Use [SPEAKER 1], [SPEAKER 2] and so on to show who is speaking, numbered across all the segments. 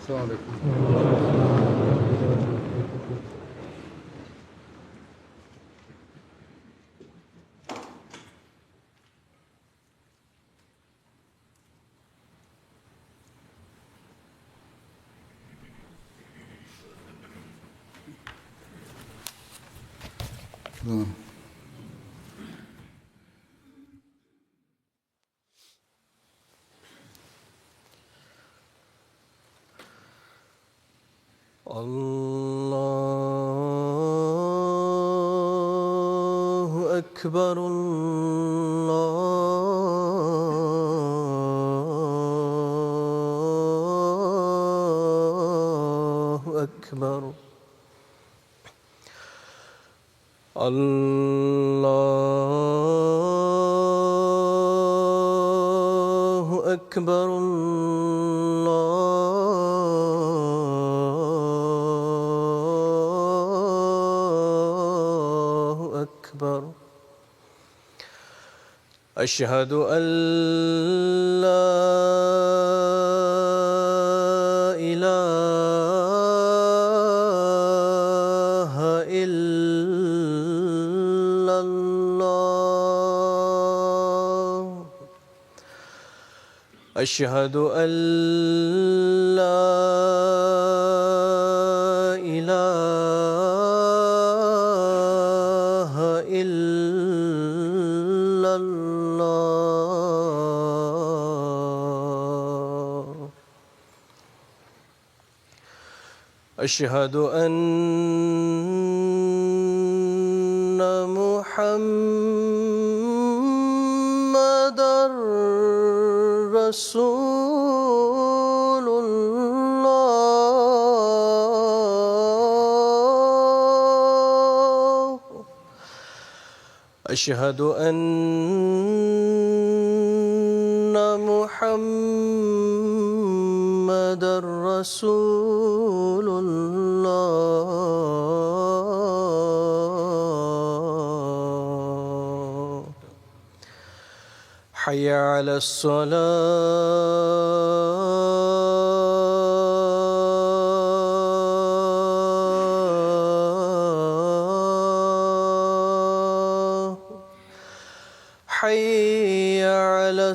[SPEAKER 1] السلام علیکم.
[SPEAKER 2] اللہ اکبر اللہ اکبر اللہ اکبر أشهد أن لا إله إلا الله أشهد أن لا إله إلا الله أشهد أن محمدًا رسول الله أشهد أن محمدًا رسول الله حي على الصلاة حي على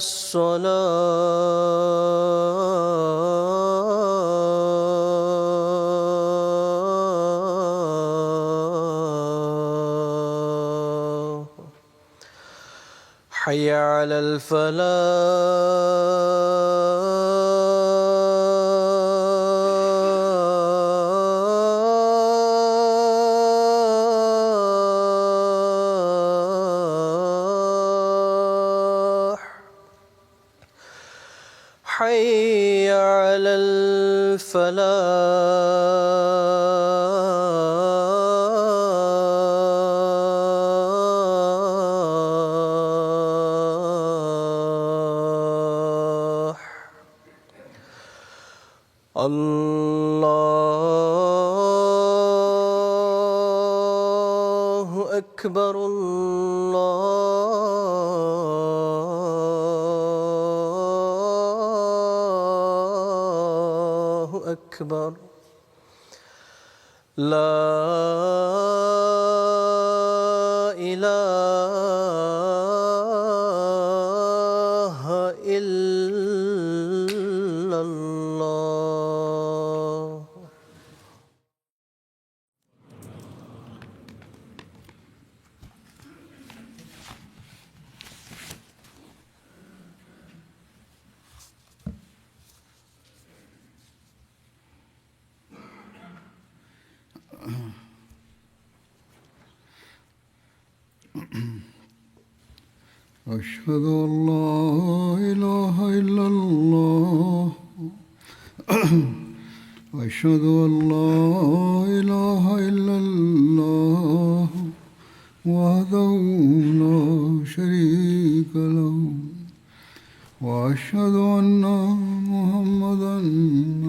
[SPEAKER 2] الصلاة حي على الفلاح حي على الفلاح الله أكبر الله أكبر لا إله إلا الله.
[SPEAKER 1] أشهد أن لا إله إلا الله أشهد أن لا إله إلا الله وحده لا شريك له وأشهد أن محمدًا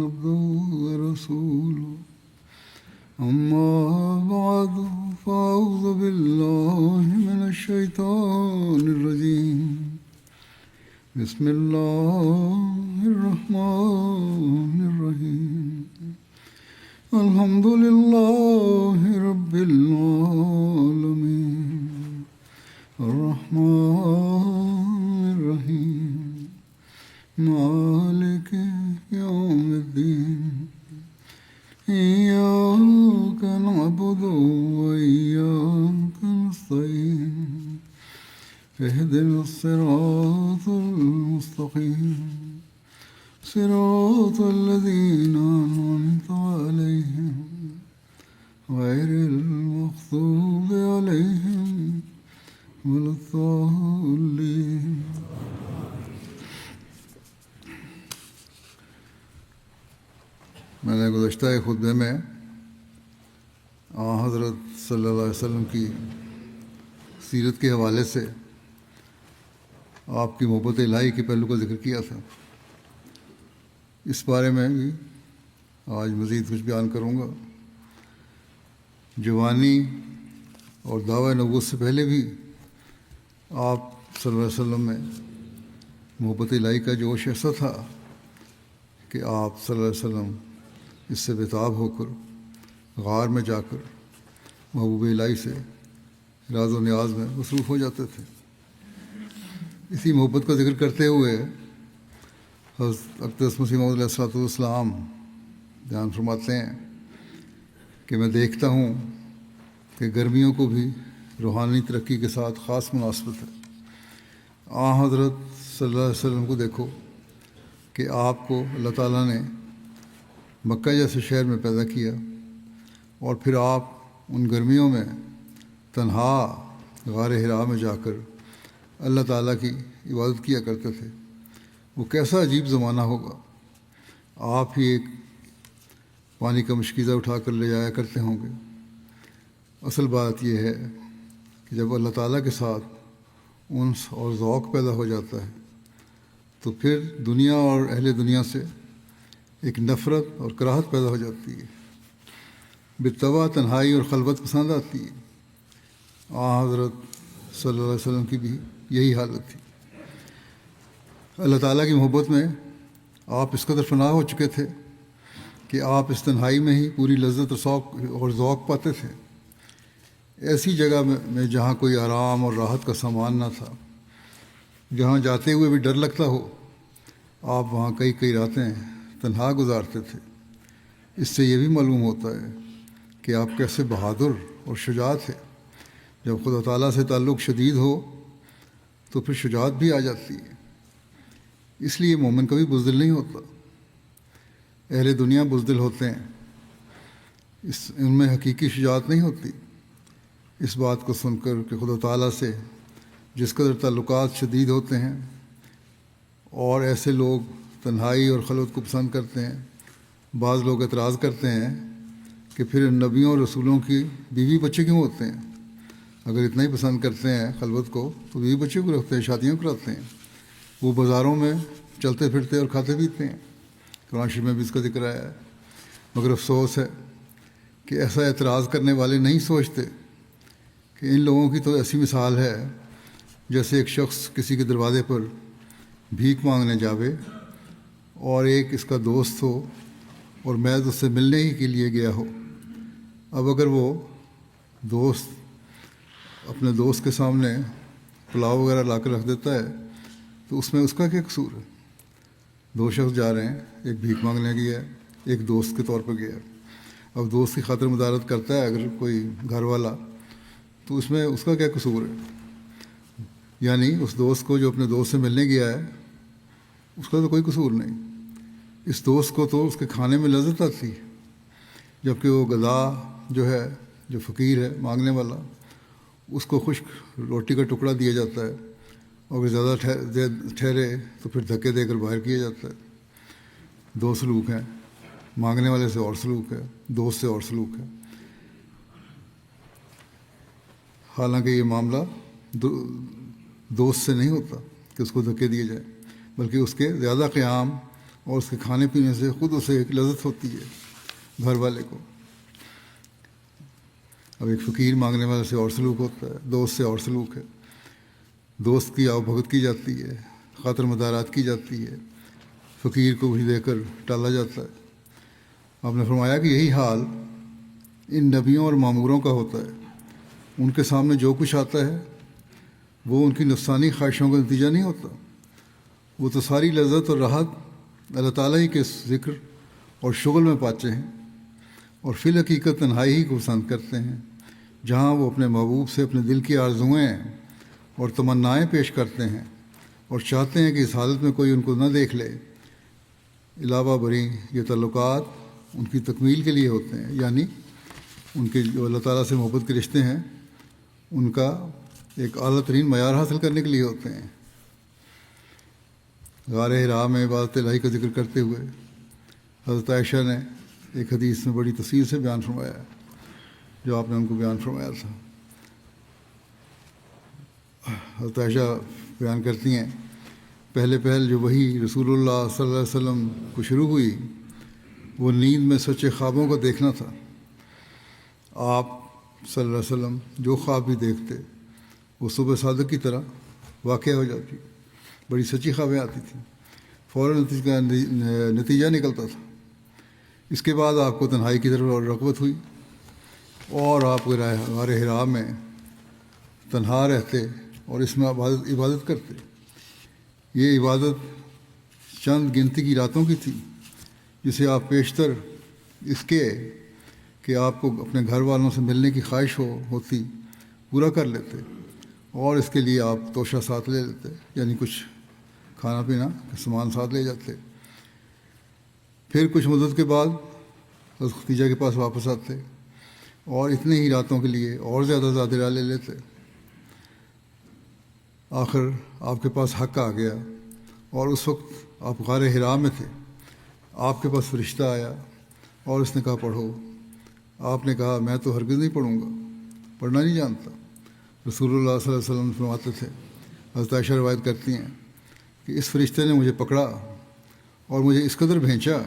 [SPEAKER 1] عبده ورسوله أما بعد فأعوذ بالله من الشيطان الرجيم بسم الله الرحمن الرحيم الحمد لله رب العالمين الرحمن الرحيم مالك يوم الدين إياك نعبد وإياك نستعين اهدنا الصراط المستقيم صراط الذين أنعمت عليهم غير المغضوب عليهم ولا الضالين. میں نے گزشتہ خطبے میں حضرت صلی اللہ علیہ وسلم کی سیرت کے حوالے سے آپ کی محبت الہی کے پہلو کا ذکر کیا تھا. اس بارے میں بھی آج مزید کچھ بیان کروں گا. جوانی اور دعوی نبوت سے پہلے بھی آپ صلی اللہ علیہ وسلم میں محبت الہی کا جوش ایسا تھا کہ آپ صلی اللہ علیہ وسلم اس سے بےتاب ہو کر غار میں جا کر محبوب الہی سے راز و نیاز میں مصروف ہو جاتے تھے. اسی محبت کا ذکر کرتے ہوئے حضرت اقدس مسیح موعود علیہ السلام بیان فرماتے ہیں کہ میں دیکھتا ہوں کہ گرمیوں کو بھی روحانی ترقی کے ساتھ خاص مناسبت ہے. حضرت صلی اللہ علیہ وسلم کو دیکھو کہ آپ کو اللہ تعالیٰ نے مکہ جیسے شہر میں پیدا کیا اور پھر آپ ان گرمیوں میں تنہا غار حرا میں جا کر اللہ تعالیٰ کی عبادت کیا کرتے تھے. وہ کیسا عجیب زمانہ ہوگا. آپ ہی ایک پانی کا مشکیزہ اٹھا کر لے جایا کرتے ہوں گے. اصل بات یہ ہے کہ جب اللہ تعالیٰ کے ساتھ انس اور ذوق پیدا ہو جاتا ہے تو پھر دنیا اور اہل دنیا سے ایک نفرت اور کراہت پیدا ہو جاتی ہے. بالطبع تنہائی اور خلوت پسند آتی ہے. حضرت صلی اللہ علیہ وسلم کی بھی یہی حالت تھی. اللہ تعالیٰ کی محبت میں آپ اس قدر فنا ہو چکے تھے کہ آپ اس تنہائی میں ہی پوری لذت اور ذوق پاتے تھے. ایسی جگہ میں جہاں کوئی آرام اور راحت کا سامان نہ تھا، جہاں جاتے ہوئے بھی ڈر لگتا ہو، آپ وہاں کئی راتیں تنہا گزارتے تھے. اس سے یہ بھی معلوم ہوتا ہے کہ آپ کیسے بہادر اور شجاع تھے. جب خدا تعالیٰ سے تعلق شدید ہو تو پھر شجاعت بھی آ جاتی ہے. اس لیے مومن کبھی بزدل نہیں ہوتا. اہل دنیا بزدل ہوتے ہیں، ان میں حقیقی شجاعت نہیں ہوتی. اس بات کو سن کر کہ خدا تعالیٰ سے جس قدر تعلقات شدید ہوتے ہیں اور ایسے لوگ تنہائی اور خلوت کو پسند کرتے ہیں، بعض لوگ اعتراض کرتے ہیں کہ پھر نبیوں اور رسولوں کی بیوی بچے کیوں ہوتے ہیں؟ اگر اتنا ہی پسند کرتے ہیں خلوت کو تو بیوی بچے کو رکھتے ہیں، شادیاں کراتے ہیں. وہ بازاروں میں چلتے پھرتے اور کھاتے پیتے ہیں. قرآن شریف میں بھی اس کا ذکر آیا ہے. مگر افسوس ہے کہ ایسا اعتراض کرنے والے نہیں سوچتے کہ ان لوگوں کی تو ایسی مثال ہے جیسے ایک شخص کسی کے دروازے پر بھیک مانگنے جاوے اور ایک اس کا دوست ہو اور محض اس سے ملنے ہی کے لیے گیا ہو. اب اگر وہ دوست اپنے دوست کے سامنے پلاؤ وغیرہ لا کر رکھ دیتا ہے تو اس میں اس کا کیا قصور ہے؟ دو شخص جا رہے ہیں، ایک بھیک مانگنے گیا ہے، ایک دوست کے طور پر گیا ہے. اب دوست کی خاطر مدارت کرتا ہے اگر کوئی گھر والا تو اس میں اس کا کیا قصور ہے؟ یعنی اس دوست کو جو اپنے دوست سے ملنے گیا ہے اس کا تو کوئی قصور نہیں. اس دوست کو تو اس کے کھانے میں لذت آتی ہے، جبکہ وہ گدھا جو ہے، جو فقیر ہے مانگنے والا، اس کو خشک روٹی کا ٹکڑا دیا جاتا ہے اور اگر زیادہ ٹھہرے تو پھر دھکے دے کر باہر کیا جاتا ہے. دو سلوک ہیں، مانگنے والے سے اور سلوک ہے، دوست سے اور سلوک ہے. حالانکہ یہ معاملہ دوست سے نہیں ہوتا کہ اس کو دھکے دیے جائیں، بلکہ اس کے زیادہ قیام اور اس کے کھانے پینے سے خود اسے ایک لذت ہوتی ہے گھر والے کو. اب ایک فقیر مانگنے والے سے اور سلوک ہوتا ہے، دوست سے اور سلوک ہے. دوست کی آؤ بھگت کی جاتی ہے، خاطر مدارات کی جاتی ہے، فقیر کو وہی دے کر ٹالا جاتا ہے۔ آپ نے فرمایا کہ یہی حال ان نبیوں اور معموروں کا ہوتا ہے، ان کے سامنے جو کچھ آتا ہے وہ ان کی نفسانی خواہشوں کا نتیجہ نہیں ہوتا، وہ تو ساری لذت اور راحت اللہ تعالیٰ ہی کے ذکر اور شغل میں پاتے ہیں، اور فی الحقیقت تنہائی ہی کو پسند کرتے ہیں، جہاں وہ اپنے محبوب سے اپنے دل کی آرزوئیں اور تمنائیں پیش کرتے ہیں اور چاہتے ہیں کہ اس حالت میں کوئی ان کو نہ دیکھ لے۔ علاوہ بری یہ تعلقات ان کی تکمیل کے لیے ہوتے ہیں، یعنی ان کے جو اللہ تعالیٰ سے محبت کے رشتے ہیں ان کا ایک اعلیٰ ترین معیار حاصل کرنے کے لیے ہوتے ہیں۔ غار حراء میں عبادت الہی کا ذکر کرتے ہوئے حضرت عائشہ نے ایک حدیث میں بڑی تفصیل سے بیان فرمایا ہے جو آپ نے ان کو بیان فرمایا تھا۔ حضرت عائشہ بیان کرتی ہیں، پہلے پہل جو وحی رسول اللہ صلی اللہ علیہ وسلم کو شروع ہوئی وہ نیند میں سچے خوابوں کو دیکھنا تھا۔ آپ صلی اللہ علیہ وسلم جو خواب بھی دیکھتے وہ صبح صادق کی طرح واقع ہو جاتی، بڑی سچی خوابیں آتی تھیں، فوراً نتیجہ نکلتا تھا۔ اس کے بعد آپ کو تنہائی کی طرف رغبت ہوئی اور آپ غار حراء میں تنہا رہتے اور اس میں عبادت کرتے۔ یہ عبادت چند گنتی کی راتوں کی تھی جسے آپ بیشتر اس کے کہ آپ کو اپنے گھر والوں سے ملنے کی خواہش ہوتی پورا کر لیتے، اور اس کے لیے آپ توشہ ساتھ لے لیتے، یعنی کچھ کھانا پینا سامان ساتھ لے جاتے۔ پھر کچھ مدت کے بعد حضرت ختیجہ کے پاس واپس آتے اور اتنے ہی راتوں کے لیے اور زیادہ زادرہ لے لیتے۔ آخر آپ کے پاس حق آ گیا اور اس وقت آپ غار حراء میں تھے۔ آپ کے پاس فرشتہ آیا اور اس نے کہا پڑھو۔ آپ نے کہا میں تو ہرگز نہیں پڑھوں گا، پڑھنا نہیں جانتا۔ رسول اللہ صلی اللہ علیہ وسلم فرماتے تھے، حضرت عائشہ روایت کرتی ہیں کہ اس فرشتے نے مجھے پکڑا اور مجھے اس قدر بھینچا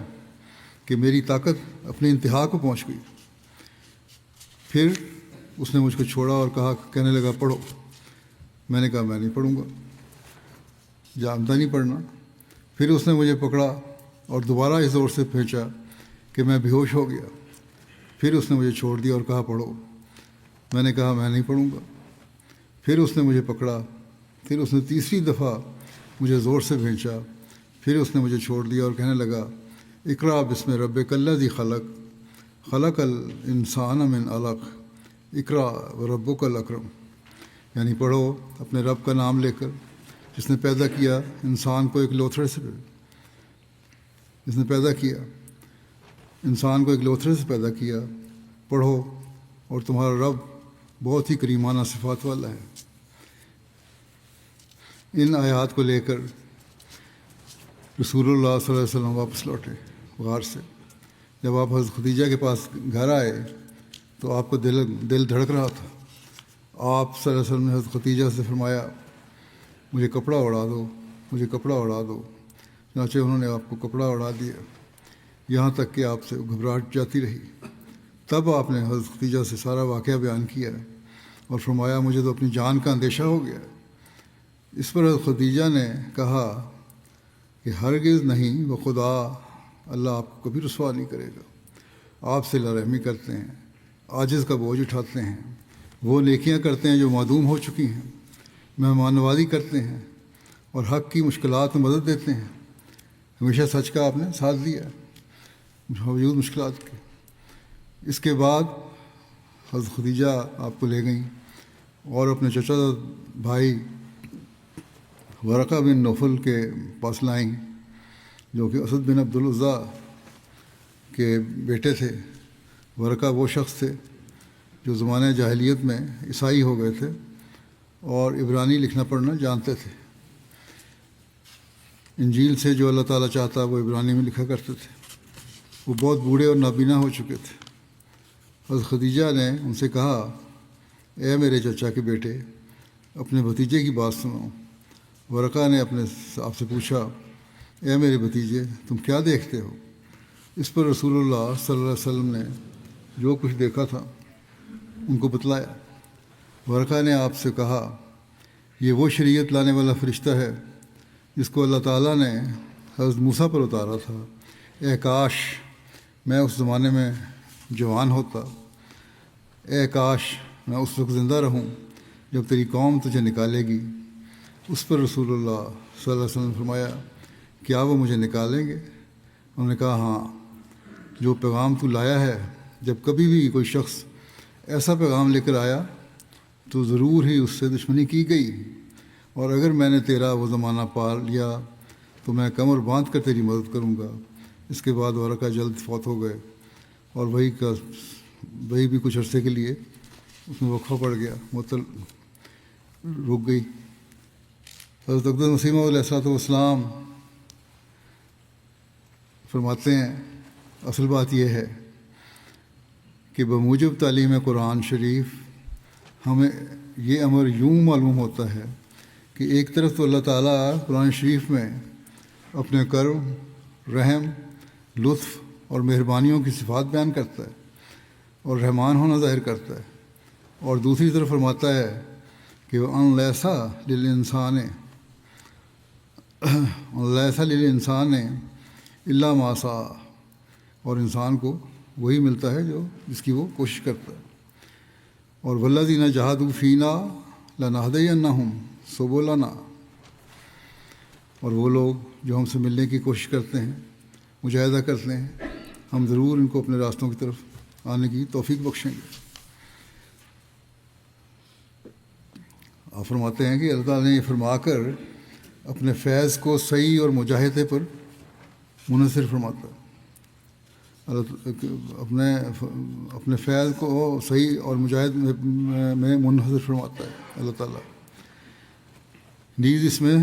[SPEAKER 1] کہ میری طاقت اپنی انتہا کو پہنچ گئی۔ پھر اس نے مجھ کو چھوڑا اور کہنے لگا پڑھو۔ میں نے کہا میں نہیں پڑھوں گا، جانتا نہیں پڑھنا۔ پھر اس نے مجھے پکڑا اور دوبارہ اس زور سے پھینچا کہ میں بے ہوش ہو گیا۔ پھر اس نے مجھے چھوڑ دیا اور کہا پڑھو۔ میں نے کہا میں نہیں پڑھوں گا۔ پھر اس نے مجھے پکڑا، پھر اس نے تیسری دفعہ مجھے زور سے بھینچا، پھر اس نے مجھے چھوڑ دیا اور کہنے لگا اقرأ بسم ربک الذی خلق خلق الانسان من علق اقرأ وربک الاکرم، یعنی پڑھو اپنے رب کا نام لے کر جس نے پیدا کیا انسان کو ایک لوتھڑے سے، جس نے پیدا کیا انسان کو ایک لوتھڑے سے پیدا کیا، پڑھو اور تمہارا رب بہت ہی کریمانہ صفات والا ہے۔ ان آیات کو لے کر رسول اللہ صلی اللہ علیہ وسلم واپس لوٹے غار سے۔ جب آپ حضرت ختیجہ کے پاس گھر آئے تو آپ کو دل دھڑک رہا تھا۔ آپ صلی اللہ علیہ وسلم نے حضرت ختیجہ سے فرمایا مجھے کپڑا اڑا دو، مجھے کپڑا اڑا دو۔ چنانچہ انہوں نے آپ کو کپڑا اڑا دیا، یہاں تک کہ آپ سے گھبراہٹ جاتی رہی۔ تب آپ نے حضرت ختیجہ سے سارا واقعہ بیان کیا اور فرمایا مجھے تو اپنی جان کا اندیشہ ہو گیا۔ اس پر حضرت ختیجہ نے کہا کہ ہرگز نہیں، وہ خدا اللہ آپ کو کبھی رسوا نہیں کرے گا۔ آپ صلہ رحمی کرتے ہیں، عاجز کا بوجھ اٹھاتے ہیں، وہ نیکیاں کرتے ہیں جو معدوم ہو چکی ہیں، مہمان نوازی کرتے ہیں اور حق کی مشکلات میں مدد دیتے ہیں۔ ہمیشہ سچ کا آپ نے ساتھ دیا باوجود مشکلات کے۔ اس کے بعد حضرت ختیجہ آپ کو لے گئیں اور اپنے چچا بھائی ورقہ بن نوفل کے پاس لائیں، جو کہ اسد بن عبد العزیٰ کے بیٹے تھے۔ ورقہ وہ شخص تھے جو زمانۂ جاہلیت میں عیسائی ہو گئے تھے اور عبرانی لکھنا پڑھنا جانتے تھے۔ انجیل سے جو اللہ تعالیٰ چاہتا وہ عبرانی میں لکھا کرتے تھے۔ وہ بہت بوڑھے اور نابینا ہو چکے تھے۔ حضرت ختیجہ نے ان سے کہا اے میرے چچا کے بیٹے، اپنے بھتیجے کی بات سنو۔ ورقہ نے اپنے آپ سے پوچھا اے میرے بھتیجے تم کیا دیکھتے ہو؟ اس پر رسول اللہ صلی اللہ علیہ وسلم نے جو کچھ دیکھا تھا ان کو بتلایا۔ ورقہ نے آپ سے کہا یہ وہ شریعت لانے والا فرشتہ ہے جس کو اللہ تعالیٰ نے حضرت موسیٰ پر اتارا تھا، اے کاش میں اس زمانے میں جوان ہوتا، اے کاش میں اس وقت زندہ رہوں جب تیری قوم تجھے نکالے گی۔ اس پر رسول اللہ صلی اللہ علیہ وسلم نے فرمایا، کیا وہ مجھے نکالیں گے؟ انہوں نے کہا، ہاں، جو پیغام تو لایا ہے، جب کبھی بھی کوئی شخص ایسا پیغام لے کر آیا تو ضرور ہی اس سے دشمنی کی گئی، اور اگر میں نے تیرا وہ زمانہ پال لیا تو میں کمر باندھ کر تیری مدد کروں گا۔ اس کے بعد ورقہ جلد فوت ہو گئے، اور وہی بھی کچھ عرصے کے لیے اس میں وقفہ پڑ گیا، معطل رک گئی۔ حضرت اقدس مسیح موعود علیہ الصلوۃ والسلام فرماتے ہیں، اصل بات یہ ہے کہ بموجب تعلیم قرآن شریف ہمیں یہ امر یوں معلوم ہوتا ہے کہ ایک طرف تو اللہ تعالیٰ قرآن شریف میں اپنے کرم، رحم، لطف اور مہربانیوں کی صفات بیان کرتا ہے اور رحمان ہونا ظاہر کرتا ہے، اور دوسری طرف فرماتا ہے کہ وہ ان لیسا للانسان الا ما سعی، اور انسان کو وہی ملتا ہے جس کی وہ کوشش کرتا ہے۔ اور والذین جاہدوا فینا لنہدینہم سبلنا، اور وہ لوگ جو ہم سے ملنے کی کوشش کرتے ہیں، مجاہدہ کرتے ہیں، ہم ضرور ان کو اپنے راستوں کی طرف آنے کی توفیق بخشیں گے۔ آپ فرماتے ہیں کہ اللہ تعالیٰ نے یہ فرما کر اپنے فیض کو صحیح اور مجاہدے پر منحصر فرماتا ہے۔ اپنے فیض کو صحیح اور مجاہد میں منحصر فرماتا ہے اللہ تعالیٰ۔ نیز اس میں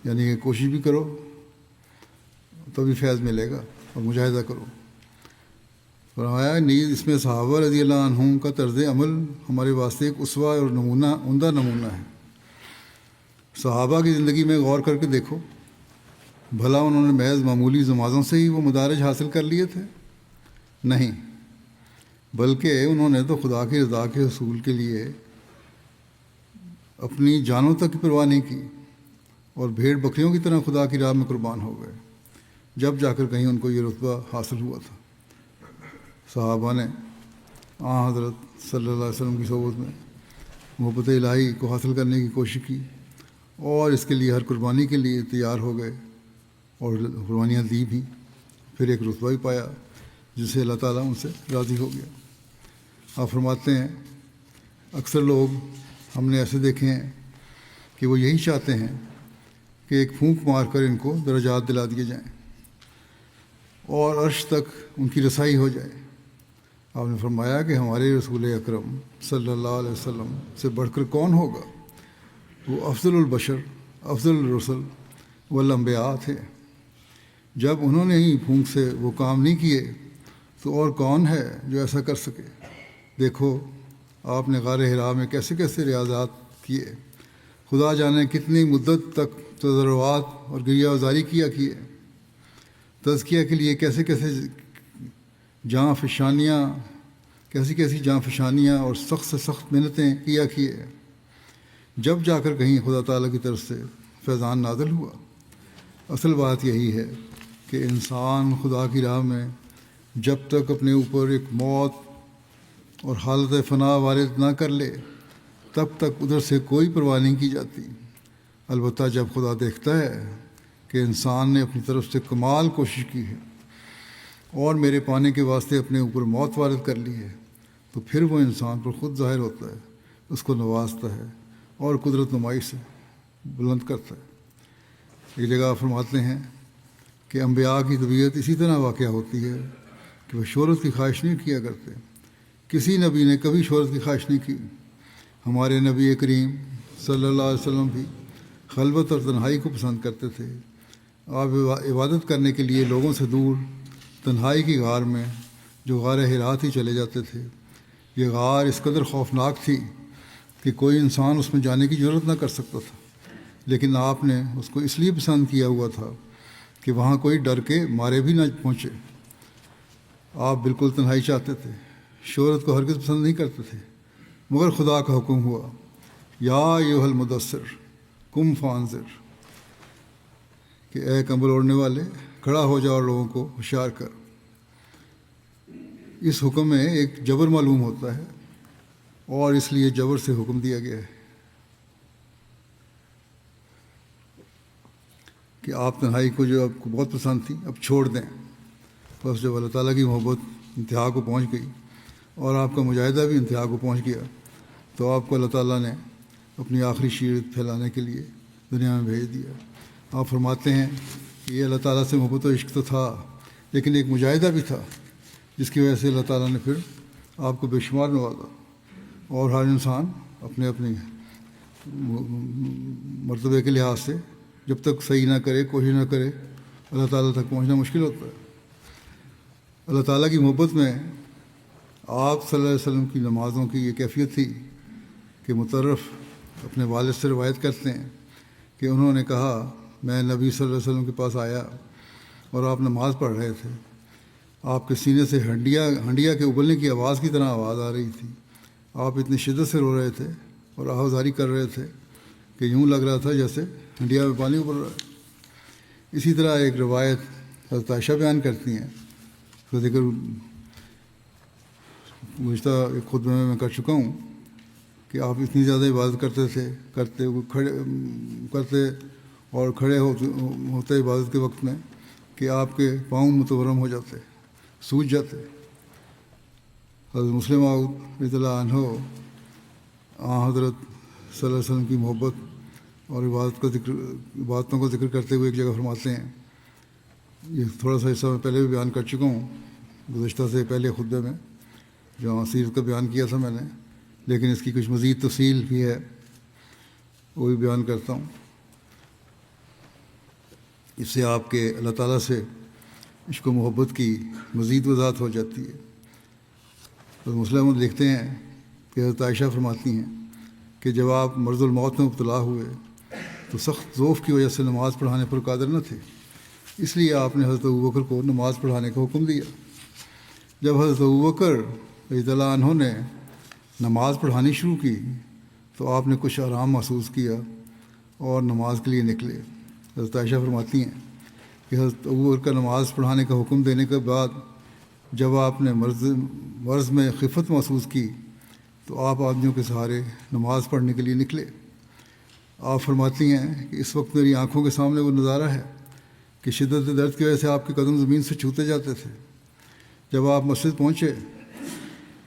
[SPEAKER 1] یعنی کہ کوشش بھی کرو تبھی فیض ملے گا، اور مجاہدہ کرو۔ فرمایا نیز اس میں صحابہ رضی اللہ عنہم کا طرز عمل ہمارے واسطے ایک اسوہ اور عمدہ نمونہ ہے۔ صحابہ کی زندگی میں غور کر کے دیکھو، بھلا انہوں نے محض معمولی نمازوں سے ہی وہ مدارج حاصل کر لیے تھے؟ نہیں، بلکہ انہوں نے تو خدا کی رضا کے حصول کے لیے اپنی جانوں تک کی پرواہ نہیں کی، اور بھیڑ بکریوں کی طرح خدا کی راہ میں قربان ہو گئے، جب جا کر کہیں ان کو یہ رتبہ حاصل ہوا تھا۔ صحابہ نے حضرت صلی اللہ علیہ وسلم کی صحبت میں محبت الہی کو حاصل کرنے کی کوشش کی، اور اس کے لیے ہر قربانی کے لیے تیار ہو گئے، اور قربانیاں دی بھی، پھر ایک رتبہ بھی پایا جس سے اللہ تعالیٰ ان سے راضی ہو گیا۔ آپ فرماتے ہیں، اکثر لوگ ہم نے ایسے دیکھے ہیں کہ وہ یہی چاہتے ہیں کہ ایک پھونک مار کر ان کو درجات دلا دیے جائیں اور عرش تک ان کی رسائی ہو جائے۔ آپ نے فرمایا کہ ہمارے رسول اکرم صلی اللہ علیہ وسلم سے بڑھ کر کون ہوگا؟ وہ افضل البشر، افضل الرسل والانبیاء تھے۔ جب انہوں نے ہی پھونک سے وہ کام نہیں کیے تو اور کون ہے جو ایسا کر سکے؟ دیکھو آپ نے غار حرا میں کیسے کیسے ریاضات کیے، خدا جانے کتنی مدت تک تضرعات اور گریہ وزاری کیے، تزکیہ کے لیے کیسے کیسے کیسی جاں فشانیاں اور سخت سے سخت محنتیں کیے، جب جا کر کہیں خدا تعالیٰ کی طرف سے فیضان نازل ہوا۔ اصل بات یہی ہے کہ انسان خدا کی راہ میں جب تک اپنے اوپر ایک موت اور حالت فنا وارد نہ کر لے تب تک ادھر سے کوئی پرواہ نہیں کی جاتی۔ البتہ جب خدا دیکھتا ہے کہ انسان نے اپنی طرف سے کمال کوشش کی ہے اور میرے پانے کے واسطے اپنے اوپر موت وارد کر لی ہے، تو پھر وہ انسان پر خود ظاہر ہوتا ہے، اس کو نوازتا ہے اور قدرت نمائی سے بلند کرتا ہے۔ ایک جگہ فرماتے ہیں کہ انبیاء کی طبیعت اسی طرح واقع ہوتی ہے کہ وہ شہرت کی خواہش نہیں کیا کرتے۔ کسی نبی نے کبھی شہرت کی خواہش نہیں کی۔ ہمارے نبی کریم صلی اللہ علیہ وسلم بھی خلوت اور تنہائی کو پسند کرتے تھے۔ آپ عبادت کرنے کے لیے لوگوں سے دور تنہائی کی غار میں، جو غار حرا ہی چلے جاتے تھے۔ یہ غار اس قدر خوفناک تھی کہ کوئی انسان اس میں جانے کی ضرورت نہ کر سکتا تھا، لیکن آپ نے اس کو اس لیے پسند کیا ہوا تھا کہ وہاں کوئی ڈر کے مارے بھی نہ پہنچے۔ آپ بالکل تنہائی چاہتے تھے، شہرت کو ہرگز پسند نہیں کرتے تھے، مگر خدا کا حکم ہوا، یا ایھا المدثر قم فانذر، کہ اے کمبل اوڑھنے والے کھڑا ہو جاؤ اور لوگوں کو ہوشیار کر۔ اس حکم میں ایک جبر معلوم ہوتا ہے اور اس لیے جبر سے حکم دیا گیا ہے کہ آپ تنہائی کو جو آپ کو بہت پسند تھی اب چھوڑ دیں۔ بس جب اللہ تعالیٰ کی محبت انتہا کو پہنچ گئی اور آپ کا مجاہدہ بھی انتہا کو پہنچ گیا تو آپ کو اللہ تعالیٰ نے اپنی آخری شریعت پھیلانے کے لیے دنیا میں بھیج دیا۔ آپ فرماتے ہیں کہ یہ اللہ تعالیٰ سے محبت و عشق تو تھا لیکن ایک مجاہدہ بھی تھا جس کی وجہ سے اللہ تعالیٰ نے پھر آپ کو بے شمار نوازا، اور ہر انسان اپنے اپنے مرتبے کے لحاظ سے جب تک صحیح نہ کرے، کوشش نہ کرے، اللہ تعالیٰ تک پہنچنا مشکل ہوتا ہے۔ اللہ تعالیٰ کی محبت میں آپ صلی اللہ علیہ وسلم کی نمازوں کی یہ کیفیت تھی کہ مترف اپنے والد سے روایت کرتے ہیں کہ انہوں نے کہا میں نبی صلی اللہ علیہ وسلم کے پاس آیا اور آپ نماز پڑھ رہے تھے، آپ کے سینے سے ہنڈیا کے ابلنے کی آواز کی طرح آواز آ رہی تھی، آپ اتنی شدت سے رو رہے تھے اور آہوازاری کر رہے تھے کہ یوں لگ رہا تھا جیسے ہنڈیا میں پانی ابل رہا ہے۔ اسی طرح ایک روایت حضرت عائشہ بیان کرتی ہیں، تو ذکر گزشتہ ایک خطبے میں کر چکا ہوں کہ آپ اتنی زیادہ عبادت کرتے تھے، کرتے اور کھڑے ہوتے عبادت کے وقت میں کہ آپ کے پاؤں متورم ہو جاتے، سوج جاتے۔ حضرت مسلم موعود رضی اللہ عنہ حضرت صلی اللہ علیہ وسلم کی محبت اور عبادتوں کا ذکر کرتے ہوئے ایک جگہ فرماتے ہیں، یہ تھوڑا سا حصہ میں پہلے بھی بیان کر چکا ہوں گزشتہ سے پہلے خطبے میں جو سیرت کا بیان کیا تھا میں نے، لیکن اس کی کچھ مزید تفصیل بھی ہے، وہ بھی بیان کرتا ہوں۔ اس سے آپ کے اللہ تعالیٰ سے عشق و محبت کی مزید وضاحت ہو جاتی ہے۔ حضرت مسلم لکھتے ہیں کہ حضرت عائشہ فرماتی ہیں کہ جب آپ مرض الموت میں مبتلا ہوئے تو سخت ذوف کی وجہ سے نماز پڑھانے پر قادر نہ تھے، اس لیے آپ نے حضرت ابوبکر کو نماز پڑھانے کا حکم دیا۔ جب حضرت ابوبکر رضی اللہ عنہ نے نماز پڑھانی شروع کی تو آپ نے کچھ آرام محسوس کیا اور نماز کے لیے نکلے۔ حضرت عائشہ فرماتی ہیں کہ حضرت ابوبکر کا نماز پڑھانے کا حکم دینے کے بعد جب آپ نے مرض میں خفت محسوس کی تو آپ آدمیوں کے سہارے نماز پڑھنے کے لیے نکلے۔ آپ فرماتی ہیں کہ اس وقت میری آنکھوں کے سامنے وہ نظارہ ہے کہ شدت درد کی وجہ سے آپ کے قدم زمین سے چھوتے جاتے تھے۔ جب آپ مسجد پہنچے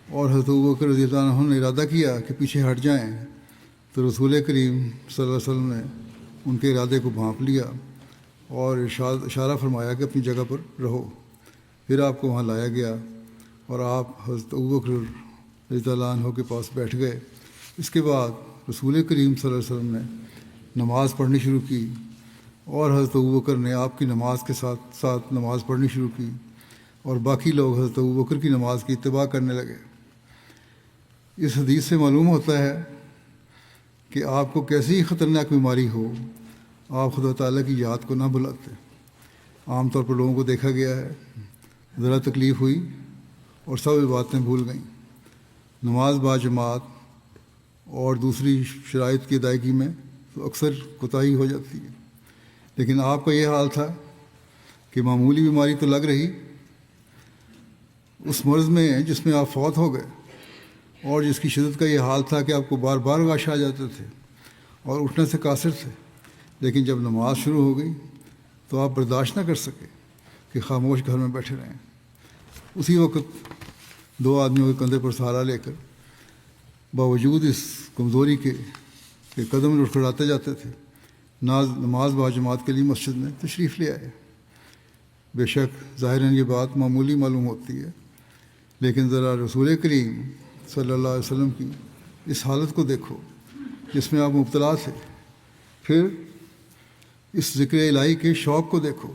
[SPEAKER 1] اور حضرت ابوبکر رضی اللہ عنہ نے ارادہ کیا کہ پیچھے ہٹ جائیں تو رسول کریم صلی اللہ علیہ وسلم نے ان کے ارادے کو بھانپ لیا اور اشارہ فرمایا کہ اپنی جگہ پر رہو۔ پھر آپ کو وہاں لایا گیا اور آپ حضرت ابوبکر رضی اللہ عنہ کے پاس بیٹھ گئے۔ اس کے بعد رسول کریم صلی اللہ علیہ وسلم نے نماز پڑھنی شروع کی اور حضرت ابوبکر نے آپ کی نماز کے ساتھ ساتھ نماز پڑھنی شروع کی اور باقی لوگ حضرت ابوبکر کی نماز کی اتباع کرنے لگے۔ اس حدیث سے معلوم ہوتا ہے کہ آپ کو کیسی خطرناک بیماری ہو آپ خدا تعالیٰ کی یاد کو نہ بھلاتے۔ عام طور پر لوگوں کو دیکھا گیا ہے ذرا تکلیف ہوئی اور سب باتیں بھول گئیں، نماز با جماعت اور دوسری شرائط کی ادائیگی میں تو اکثر کوتاہی ہو جاتی ہے، لیکن آپ کا یہ حال تھا کہ معمولی بیماری تو لگ رہی، اس مرض میں جس میں آپ فوت ہو گئے اور جس کی شدت کا یہ حال تھا کہ آپ کو بار بار غش آ جاتے تھے اور اٹھنے سے قاصر تھے، لیکن جب نماز شروع ہو گئی تو آپ برداشت نہ کر سکے کہ خاموش گھر میں بیٹھے رہیں۔ اسی وقت دو آدمیوں کے کندھے پر سہارا لے کر باوجود اس کمزوری کے کہ قدم لڑکھڑاتے جاتے تھے نماز با جماعت کے لیے مسجد میں تشریف لے آئے۔ بے شک ظاہراً یہ بات معمولی معلوم ہوتی ہے، لیکن ذرا رسول کریم صلی اللہ علیہ وسلم کی اس حالت کو دیکھو جس میں آپ مبتلا تھے، پھر اس ذکر الہی کے شوق کو دیکھو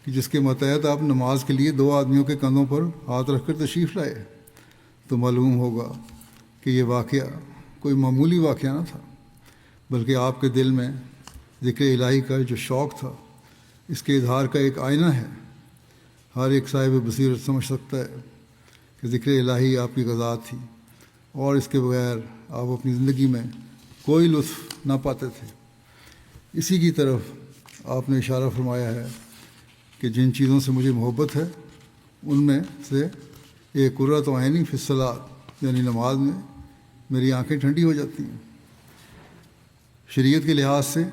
[SPEAKER 1] کہ جس کے ماتحت آپ نماز کے لیے دو آدمیوں کے کندھوں پر ہاتھ رکھ کر تشریف لائے، تو معلوم ہوگا کہ یہ واقعہ کوئی معمولی واقعہ نہ تھا، بلکہ آپ کے دل میں ذکر الہی کا جو شوق تھا اس کے اظہار کا ایک آئینہ ہے۔ ہر ایک صاحب بصیرت سمجھ سکتا ہے کہ ذکر الہی آپ کی غذا تھی اور اس کے بغیر آپ اپنی زندگی میں کوئی لطف نہ پاتے تھے۔ اسی کی طرف آپ نے اشارہ فرمایا ہے کہ جن چیزوں سے مجھے محبت ہے ان میں سے ایک قرۃ عینی فی الصلاۃ، یعنی نماز میں میری آنکھیں ٹھنڈی ہو جاتی ہیں۔ شریعت کے لحاظ سے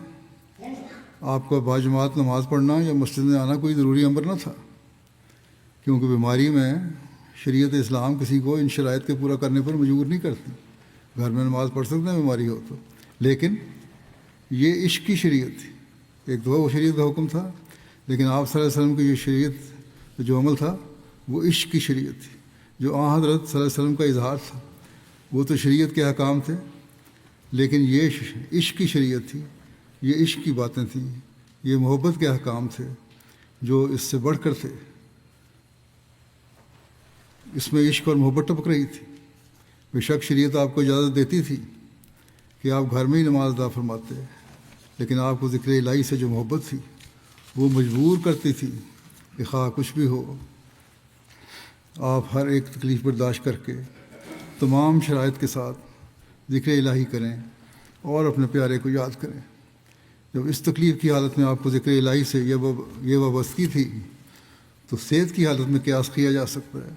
[SPEAKER 1] آپ کا باجماعت نماز پڑھنا یا مسجد میں آنا کوئی ضروری امر نہ تھا، کیونکہ بیماری میں شریعت اسلام کسی کو ان شرائط کے پورا کرنے پر مجبور نہیں کرتی۔ گھر میں نماز پڑھ سکتے ہیں بیماری ہو تو، لیکن یہ عشق کی شریعت تھی۔ ایک تو وہ شریعت کا حکم تھا، لیکن آپ صلی اللہ علیہ وسلم کی جو شریعت جو عمل تھا وہ عشق کی شریعت تھی، جو حضرت صلی اللہ علیہ وسلم کا اظہار تھا۔ وہ تو شریعت کے احکام تھے، لیکن یہ عشق کی شریعت تھی، یہ عشق کی باتیں تھیں، یہ محبت کے احکام تھے جو اس سے بڑھ کر تھے۔ اس میں عشق اور محبت ٹپک رہی تھی۔ بے شک شریعت آپ کو اجازت دیتی تھی کہ آپ گھر میں ہی نماز ادا فرماتے، لیکن آپ کو ذکر الہی سے جو محبت تھی وہ مجبور کرتی تھی کہ خواہ کچھ بھی ہو آپ ہر ایک تکلیف برداشت کر کے تمام شرائط کے ساتھ ذکر الہی کریں اور اپنے پیارے کو یاد کریں۔ جب اس تکلیف کی حالت میں آپ کو ذکر الہی سے یہ وابستگی تھی تو صحت کی حالت میں قیاس کیا جا سکتا ہے۔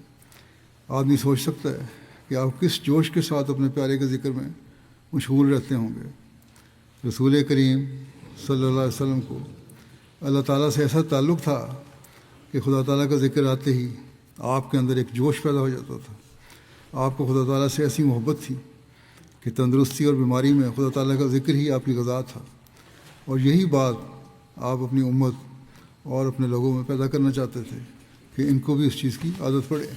[SPEAKER 1] آدمی سوچ سکتا ہے کہ آپ کس جوش کے ساتھ اپنے پیارے کے ذکر میں مشغول رہتے ہوں گے۔ رسول کریم صلی اللہ علیہ وسلم کو اللہ تعالیٰ سے ایسا تعلق تھا کہ خدا تعالیٰ کا ذکر آتے ہی آپ کے اندر ایک جوش پیدا ہو جاتا تھا۔ آپ کو خدا تعالیٰ سے ایسی محبت تھی کہ تندرستی اور بیماری میں خدا تعالیٰ کا ذکر ہی آپ کی غذا تھا، اور یہی بات آپ اپنی امت اور اپنے لوگوں میں پیدا کرنا چاہتے تھے کہ ان کو بھی اس چیز کی عادت پڑے۔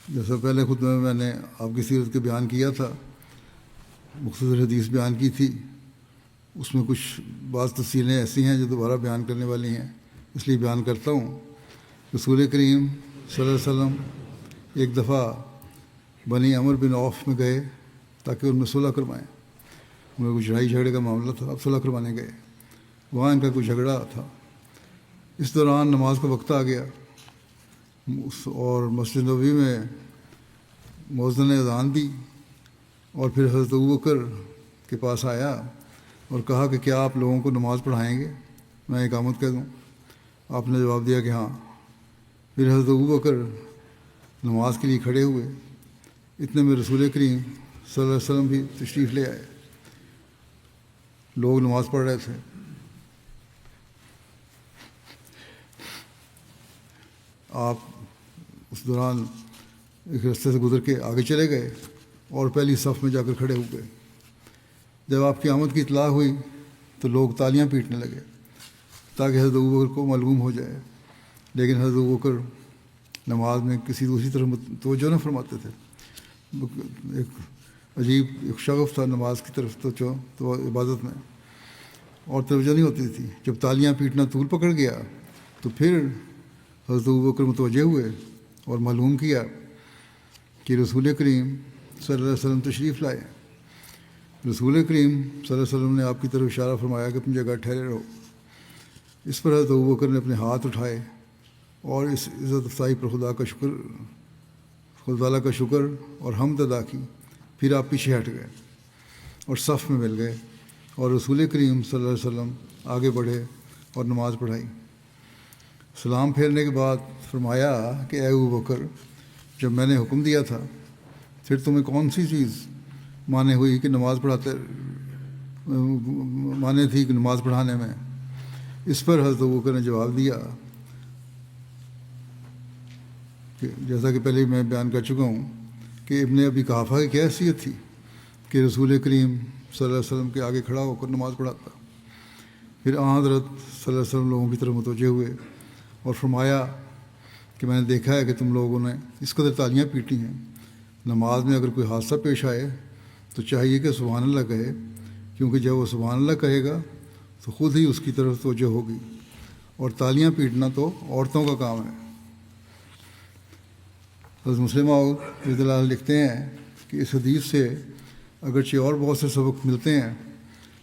[SPEAKER 1] جیسا پہلے خود میں نے آپ کی سیرت کے بیان کیا تھا، مختصر حدیث بیان کی تھی، اس میں کچھ بعض تفصیلیں ایسی ہیں جو دوبارہ بیان کرنے والی ہیں، اس لیے بیان کرتا ہوں۔ رسول کریم صلی اللہ علیہ وسلم ایک دفعہ بنی عمر بن عوف میں گئے تاکہ ان میں صلح کروائیں۔ ان میں کچھ لڑائی جھگڑے کا معاملہ تھا، اب صلح کروانے گئے، وہاں ان کا کوئی جھگڑا تھا۔ اس دوران نماز کا وقت آ گیا اور مسجد نبوی میں مؤذن نے اذان دی، اور پھر حضرت ابوبکر کے پاس آیا اور کہا کہ کیا آپ لوگوں کو نماز پڑھائیں گے، میں اقامت کہہ دوں؟ آپ نے جواب دیا کہ ہاں۔ پھر حضرت ابوبکر نماز کے لیے کھڑے ہوئے، اتنے میں رسول کریم صلی اللہ علیہ وسلم بھی تشریف لے آئے۔ لوگ نماز پڑھ رہے تھے، آپ اس دوران ایک راستے سے گزر کے آگے چلے گئے اور پہلی صف میں جا کر کھڑے ہو گئے۔ جب آپ کی آمد کی اطلاع ہوئی تو لوگ تالیاں پیٹنے لگے تاکہ حضرت ابوبکر کو معلوم ہو جائے، لیکن حضرت ابوبکر نماز میں کسی دوسری طرف توجہ نہ فرماتے تھے۔ ایک عجیب ایک شغف تھا نماز کی طرف تو عبادت میں، اور توجہ نہیں ہوتی تھی۔ جب تالیاں پیٹنا طول پکڑ گیا تو پھر حضرت ابوبکر متوجہ ہوئے اور معلوم کیا کہ رسول کریم صلی اللہ علیہ وسلم تشریف لائے۔ رسول کریم صلی اللہ علیہ وسلم نے آپ کی طرف اشارہ فرمایا کہ اپنی جگہ ٹھہرے رہو۔ اس پر حضرت ابوبکر نے اپنے ہاتھ اٹھائے اور اس عزت افزائی پر خدا تعالیٰ کا شکر اور حمد ادا کی۔ پھر آپ پیچھے ہٹ گئے اور صف میں مل گئے، اور رسول کریم صلی اللہ علیہ وسلم آگے بڑھے اور نماز پڑھائی۔ سلام پھیرنے کے بعد فرمایا کہ اے ابوبکر، جب میں نے حکم دیا تھا پھر تمہیں کون سی چیز مانے ہوئی کہ نماز مانے تھی کہ نماز پڑھانے میں؟ اس پر حضرت ابوبکر نے جواب دیا کہ جیسا کہ پہلے میں بیان کر چکا ہوں کہ ابن ابی قحافہ کی کیا حیثیت تھی کہ رسول کریم صلی اللہ علیہ وسلم کے آگے کھڑا ہو کر نماز پڑھاتا۔ پھر حضرت صلی اللہ علیہ وسلم لوگوں کی طرف متوجہ ہوئے اور فرمایا کہ میں نے دیکھا ہے کہ تم لوگوں نے اس قدر تالیاں پیٹی ہیں، نماز میں اگر کوئی حادثہ پیش آئے تو چاہیے کہ سبحان اللہ کہے، کیونکہ جب وہ سبحان اللہ کہے گا تو خود ہی اس کی طرف توجہ ہوگی، اور تالیاں پیٹنا تو عورتوں کا کام ہے۔ حضرت مسلم رضی اللہ عنہ لکھتے ہیں کہ اس حدیث سے اگرچہ اور بہت سے سبق ملتے ہیں،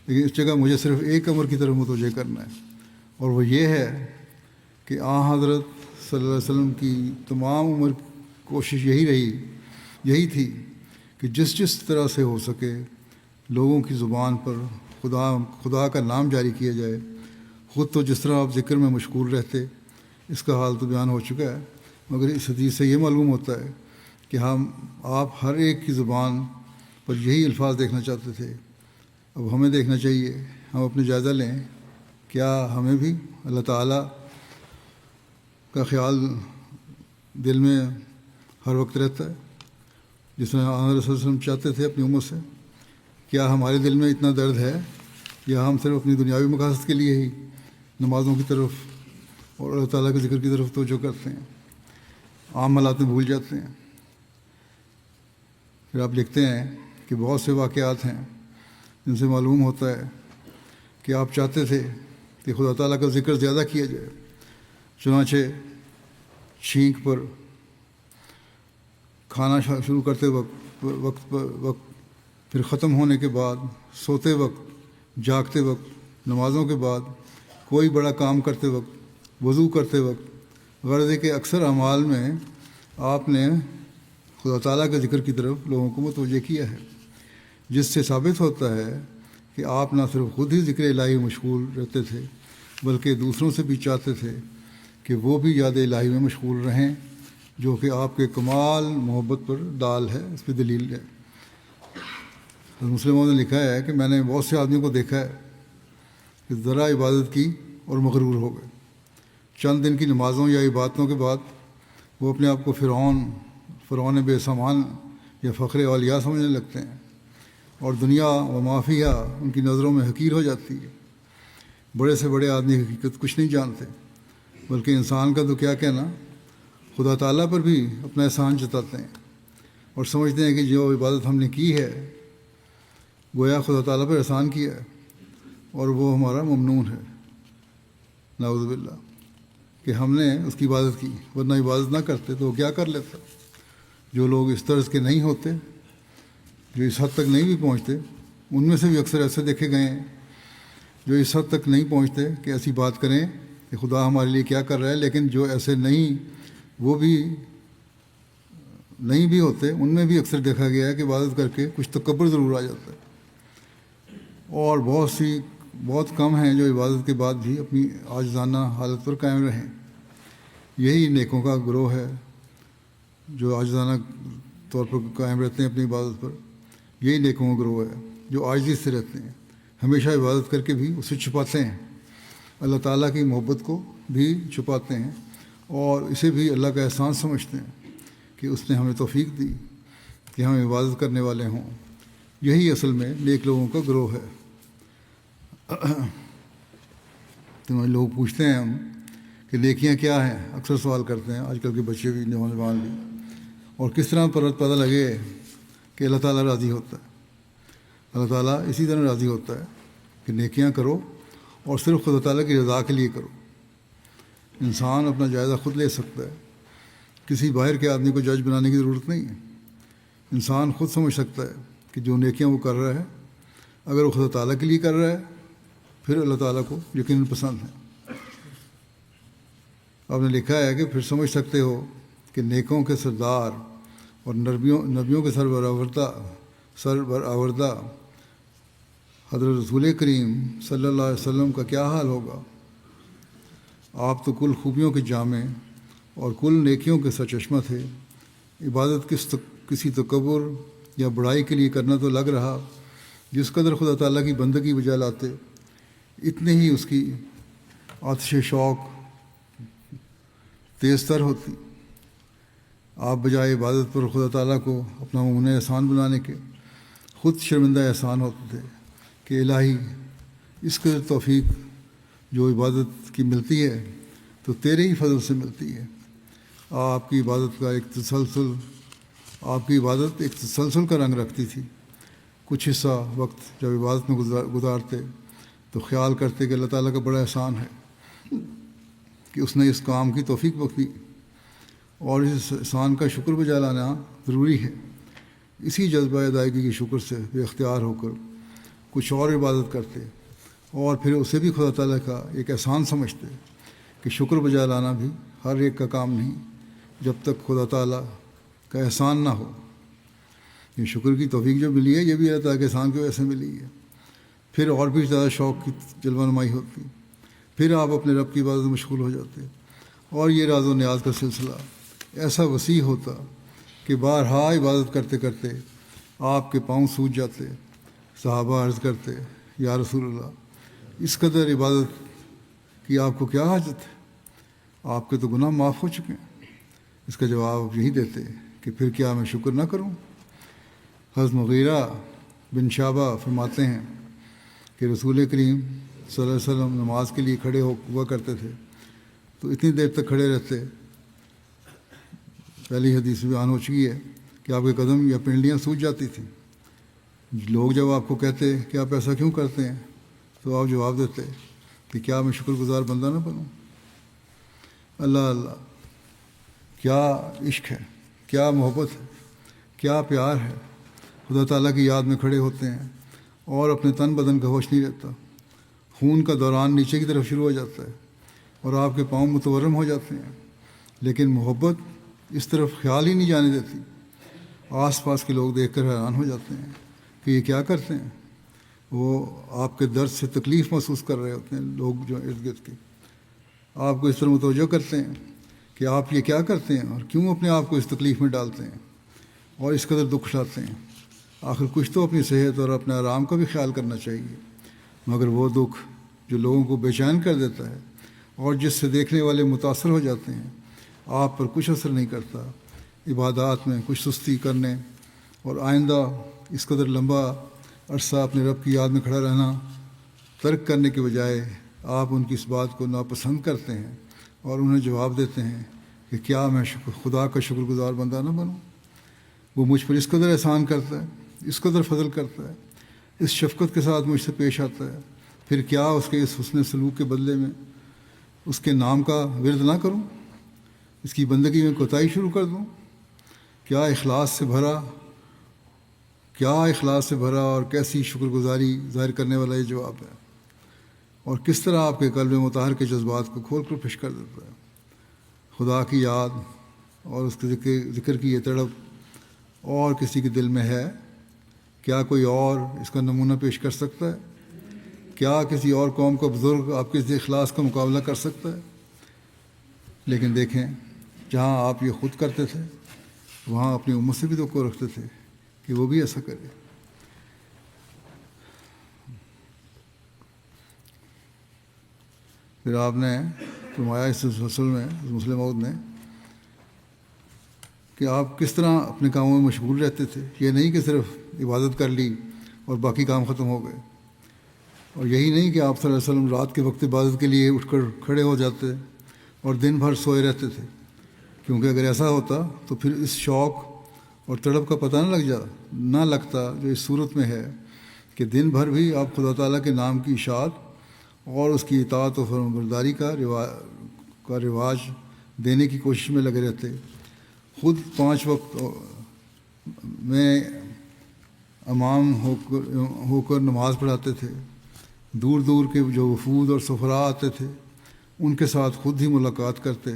[SPEAKER 1] لیکن اس جگہ مجھے صرف ایک امر کی طرف متوجہ کرنا ہے، اور وہ یہ ہے کہ حضرت صلی اللہ علیہ وسلم کی تمام عمر کوشش یہی تھی کہ جس طرح سے ہو سکے لوگوں کی زبان پر خدا کا نام جاری کیا جائے. خود تو جس طرح آپ ذکر میں مشغول رہتے اس کا حال تو بیان ہو چکا ہے، مگر اس حدیث سے یہ معلوم ہوتا ہے کہ آپ ہر ایک کی زبان پر یہی الفاظ دیکھنا چاہتے تھے. اب ہمیں دیکھنا چاہیے، ہم اپنے جائزہ لیں، کیا ہمیں بھی اللہ تعالیٰ کا خیال دل میں ہر وقت رہتا ہے جس طرح آن رسول وسلم چاہتے تھے اپنی امت سے؟ کیا ہمارے دل میں اتنا درد ہے یا ہم صرف اپنی دنیاوی مقاصد کے لیے ہی نمازوں کی طرف اور اللہ تعالیٰ کے ذکر کی طرف توجہ کرتے ہیں، عام حالات میں بھول جاتے ہیں؟ پھر آپ لکھتے ہیں کہ بہت سے واقعات ہیں جن سے معلوم ہوتا ہے کہ آپ چاہتے تھے کہ خدا تعالیٰ کا ذکر زیادہ کیا جائے. چنانچہ چھینک پر، کھانا شروع کرتے وقت پھر ختم ہونے کے بعد، سوتے وقت، جاگتے وقت، نمازوں کے بعد، کوئی بڑا کام کرتے وقت، وضو کرتے وقت، غرض ہے کہ اکثر اعمال میں آپ نے خدا تعالیٰ کے ذکر کی طرف لوگوں کو متوجہ کیا ہے، جس سے ثابت ہوتا ہے کہ آپ نہ صرف خود ہی ذکر الہی مشغول رہتے تھے بلکہ دوسروں سے بھی چاہتے تھے کہ وہ بھی یاد الہی میں مشغول رہیں، جو کہ آپ کے کمال محبت پر دال ہے، اس پہ دلیل ہے. مسلموں نے لکھا ہے کہ میں نے بہت سے آدمیوں کو دیکھا ہے کہ ذرا عبادت کی اور مغرور ہو گئے. چند دن کی نمازوں یا عبادتوں کے بعد وہ اپنے آپ کو فرعون بے سامان یا فخر اولیاء سمجھنے لگتے ہیں، اور دنیا و مافیہ ان کی نظروں میں حقیر ہو جاتی ہے. بڑے سے بڑے آدمی حقیقت کچھ نہیں جانتے، بلکہ انسان کا تو کیا کہنا، خدا تعالیٰ پر بھی اپنا احسان جتاتے ہیں اور سمجھتے ہیں کہ جو عبادت ہم نے کی ہے گویا خدا تعالیٰ پر احسان کیا ہے اور وہ ہمارا ممنون ہے. نعوذ باللہ کہ ہم نے اس کی عبادت کی، ورنہ عبادت نہ کرتے تو وہ کیا کر لیتا. جو لوگ اس طرز کے نہیں ہوتے، جو اس حد تک نہیں بھی پہنچتے، ان میں سے بھی اکثر ایسے دیکھے گئے ہیں جو اس حد تک نہیں پہنچتے کہ ایسی بات کریں کہ خدا ہمارے لیے کیا کر رہا ہے، لیکن جو ایسے وہ بھی نہیں بھی ہوتے، ان میں بھی اکثر دیکھا گیا ہے کہ عبادت کر کے کچھ تکبر ضرور آ جاتا ہے. اور بہت کم ہیں جو عبادت کے بعد بھی اپنی عاجزانہ حالت پر قائم رہیں. یہی نیکوں کا گروہ ہے جو عاجزانہ طور پر قائم رہتے ہیں اپنی عبادت پر. یہی نیکوں کا گروہ ہے جو عاجزی سے رہتے ہیں، ہمیشہ عبادت کر کے بھی اسے چھپاتے ہیں، اللہ تعالیٰ کی محبت کو بھی چھپاتے ہیں اور اسے بھی اللہ کا احسان سمجھتے ہیں کہ اس نے ہمیں توفیق دی کہ ہم عبادت کرنے والے ہوں. یہی اصل میں نیک لوگوں کا گروہ ہے. تو لوگ پوچھتے ہیں ہم کہ نیکیاں کیا ہیں، اکثر سوال کرتے ہیں آج کل کے بچے بھی، نوجوان بھی، اور کس طرح پتہ لگے کہ اللہ تعالیٰ راضی ہوتا ہے. اللہ تعالیٰ اسی طرح راضی ہوتا ہے کہ نیکیاں کرو اور صرف خدا تعالیٰ کی رضا کے لیے کرو. انسان اپنا جائزہ خود لے سکتا ہے، کسی باہر کے آدمی کو جج بنانے کی ضرورت نہیں ہے. انسان خود سمجھ سکتا ہے کہ جو نیکیاں وہ کر رہا ہے، اگر وہ خدا تعالیٰ کے لیے کر رہا ہے پھر اللہ تعالیٰ کو یقیناً پسند ہے. آپ نے لکھا ہے کہ پھر سمجھ سکتے ہو کہ نیکوں کے سردار اور نبیوں کے سربراوردہ حضرت رسول کریم صلی اللہ علیہ وسلم کا کیا حال ہوگا. آپ تو کل خوبیوں کے جامع اور کل نیکیوں کے سرچشمہ تھے. عبادت کسی تکبر یا بڑائی کے لیے کرنا تو لگ رہا، جس قدر خدا تعالیٰ کی بندگی بجا لاتے اتنے ہی اس کی آتش شوق تیز تر ہوتی. آپ بجائے عبادت پر خدا تعالیٰ کو اپنا ممنون احسان بنانے کے خود شرمندہ احسان ہوتے تھے کہ الہی اس قدر توفیق جو عبادت کی ملتی ہے تو تیرے ہی فضل سے ملتی ہے. آپ کی عبادت ایک تسلسل کا رنگ رکھتی تھی. کچھ حصہ وقت جب عبادت میں گزارتے تو خیال کرتے کہ اللہ تعالیٰ کا بڑا احسان ہے کہ اس نے اس کام کی توفیق بخشی، اور اس احسان کا شکر بجا لانا ضروری ہے. اسی جذبہ ادائیگی کے شکر سے بے اختیار ہو کر کچھ اور عبادت کرتے اور پھر اسے بھی خدا تعالیٰ کا ایک احسان سمجھتے کہ شکر بجا لانا بھی ہر ایک کا کام نہیں جب تک خدا تعالیٰ کا احسان نہ ہو. یہ شکر کی توفیق جو ملی ہے یہ بھی اللہ تعالیٰ کے احسان کی وجہ سے ملی ہے۔ پھر اور بھی زیادہ شوق کی جلوہ نمائی ہوتی، پھر آپ اپنے رب کی عبادت میں مشغول ہو جاتے، اور یہ راز و نیاز کا سلسلہ ایسا وسیع ہوتا کہ بارہا عبادت کرتے کرتے آپ کے پاؤں سوج جاتے۔ صحابہ عرض کرتے، یا رسول اللہ، اس قدر عبادت کی آپ کو کیا حاجت ہے؟ آپ کے تو گناہ معاف ہو چکے ہیں۔ اس کا جواب یہی دیتے کہ پھر کیا میں شکر نہ کروں؟ حضرت مغیرہ بن شعبہ فرماتے ہیں کہ رسول کریم صلی اللہ علیہ وسلم نماز کے لیے کھڑے ہوا کرتے تھے تو اتنی دیر تک کھڑے رہتے، پہلی حدیث بیان ہو چکی ہے کہ آپ کے قدم یا پنڈلیاں سوج جاتی تھیں۔ لوگ جب آپ کو کہتے کہ آپ ایسا کیوں کرتے ہیں تو آپ جواب دیتے کہ کیا میں شکر گزار بندہ نہ بنوں؟ اللہ اللہ، کیا عشق ہے، کیا محبت ہے، کیا پیار ہے۔ خدا تعالیٰ کی یاد میں کھڑے ہوتے ہیں اور اپنے تن بدن کا ہوش نہیں رہتا، خون کا دوران نیچے کی طرف شروع ہو جاتا ہے اور آپ کے پاؤں متورم ہو جاتے ہیں، لیکن محبت اس طرف خیال ہی نہیں جانے دیتی۔ آس پاس کے لوگ دیکھ کر حیران ہو جاتے ہیں کہ یہ کیا کرتے ہیں، وہ آپ کے درد سے تکلیف محسوس کر رہے ہوتے ہیں۔ لوگ جو ارد گرد کے آپ کو اس طرح متوجہ کرتے ہیں کہ آپ یہ کیا کرتے ہیں اور کیوں اپنے آپ کو اس تکلیف میں ڈالتے ہیں اور اس قدر دکھ اٹھاتے ہیں۔ آخر کچھ تو اپنی صحت اور اپنے آرام کا بھی خیال کرنا چاہیے، مگر وہ دکھ جو لوگوں کو بے چین کر دیتا ہے اور جس سے دیکھنے والے متاثر ہو جاتے ہیں، آپ پر کچھ اثر نہیں کرتا۔ عبادات میں کچھ سستی کرنے اور آئندہ اس قدر لمبا عرصہ اپنے رب کی یاد میں کھڑا رہنا ترک کرنے کے بجائے آپ ان کی اس بات کو ناپسند کرتے ہیں اور انہیں جواب دیتے ہیں کہ کیا میں خدا کا شکر گزار بندہ نہ بنوں؟ وہ مجھ پر اس قدر احسان کرتا ہے، اس قدر فضل کرتا ہے، اس شفقت کے ساتھ مجھ سے پیش آتا ہے، پھر کیا اس کے اس حسن سلوک کے بدلے میں اس کے نام کا ورد نہ کروں، اس کی بندگی میں کوتاہی شروع کر دوں؟ کیا اخلاص سے بھرا اور کیسی شکر گزاری ظاہر کرنے والا یہ جواب ہے، اور کس طرح آپ کے قلب مطہر کے جذبات کو کھول کر پیش کر دیتا ہے۔ خدا کی یاد اور اس کے ذکر کی یہ تڑپ اور کسی کے دل میں ہے؟ کیا کوئی اور اس کا نمونہ پیش کر سکتا ہے؟ کیا کسی اور قوم کا بزرگ آپ کے اس اخلاص کا مقابلہ کر سکتا ہے؟ لیکن دیکھیں، جہاں آپ یہ خود کرتے تھے وہاں اپنی امت سے بھی توقع رکھتے تھے کہ وہ بھی ایسا کرے۔ پھر آپ نے فرمایا اس سلسلے میں مسلم موعود نے کہ آپ کس طرح اپنے کاموں میں مشغول رہتے تھے۔ یہ نہیں کہ صرف عبادت کر لی اور باقی کام ختم ہو گئے، اور یہی نہیں کہ آپ صلی اللہ علیہ وسلم رات کے وقت عبادت کے لیے اٹھ کر کھڑے ہو جاتے اور دن بھر سوئے رہتے تھے، کیونکہ اگر ایسا ہوتا تو پھر اس شوق اور تڑپ کا پتہ نہ لگتا جو اس صورت میں ہے کہ دن بھر بھی آپ خدا تعالیٰ کے نام کی اشاعت اور اس کی اطاعت و فرمانبرداری کا رواج دینے کی کوشش میں لگے رہتے، خود 5 وقت میں امام ہو کر نماز پڑھاتے تھے، دور دور کے جو وفود اور سفراء آتے تھے ان کے ساتھ خود ہی ملاقات کرتے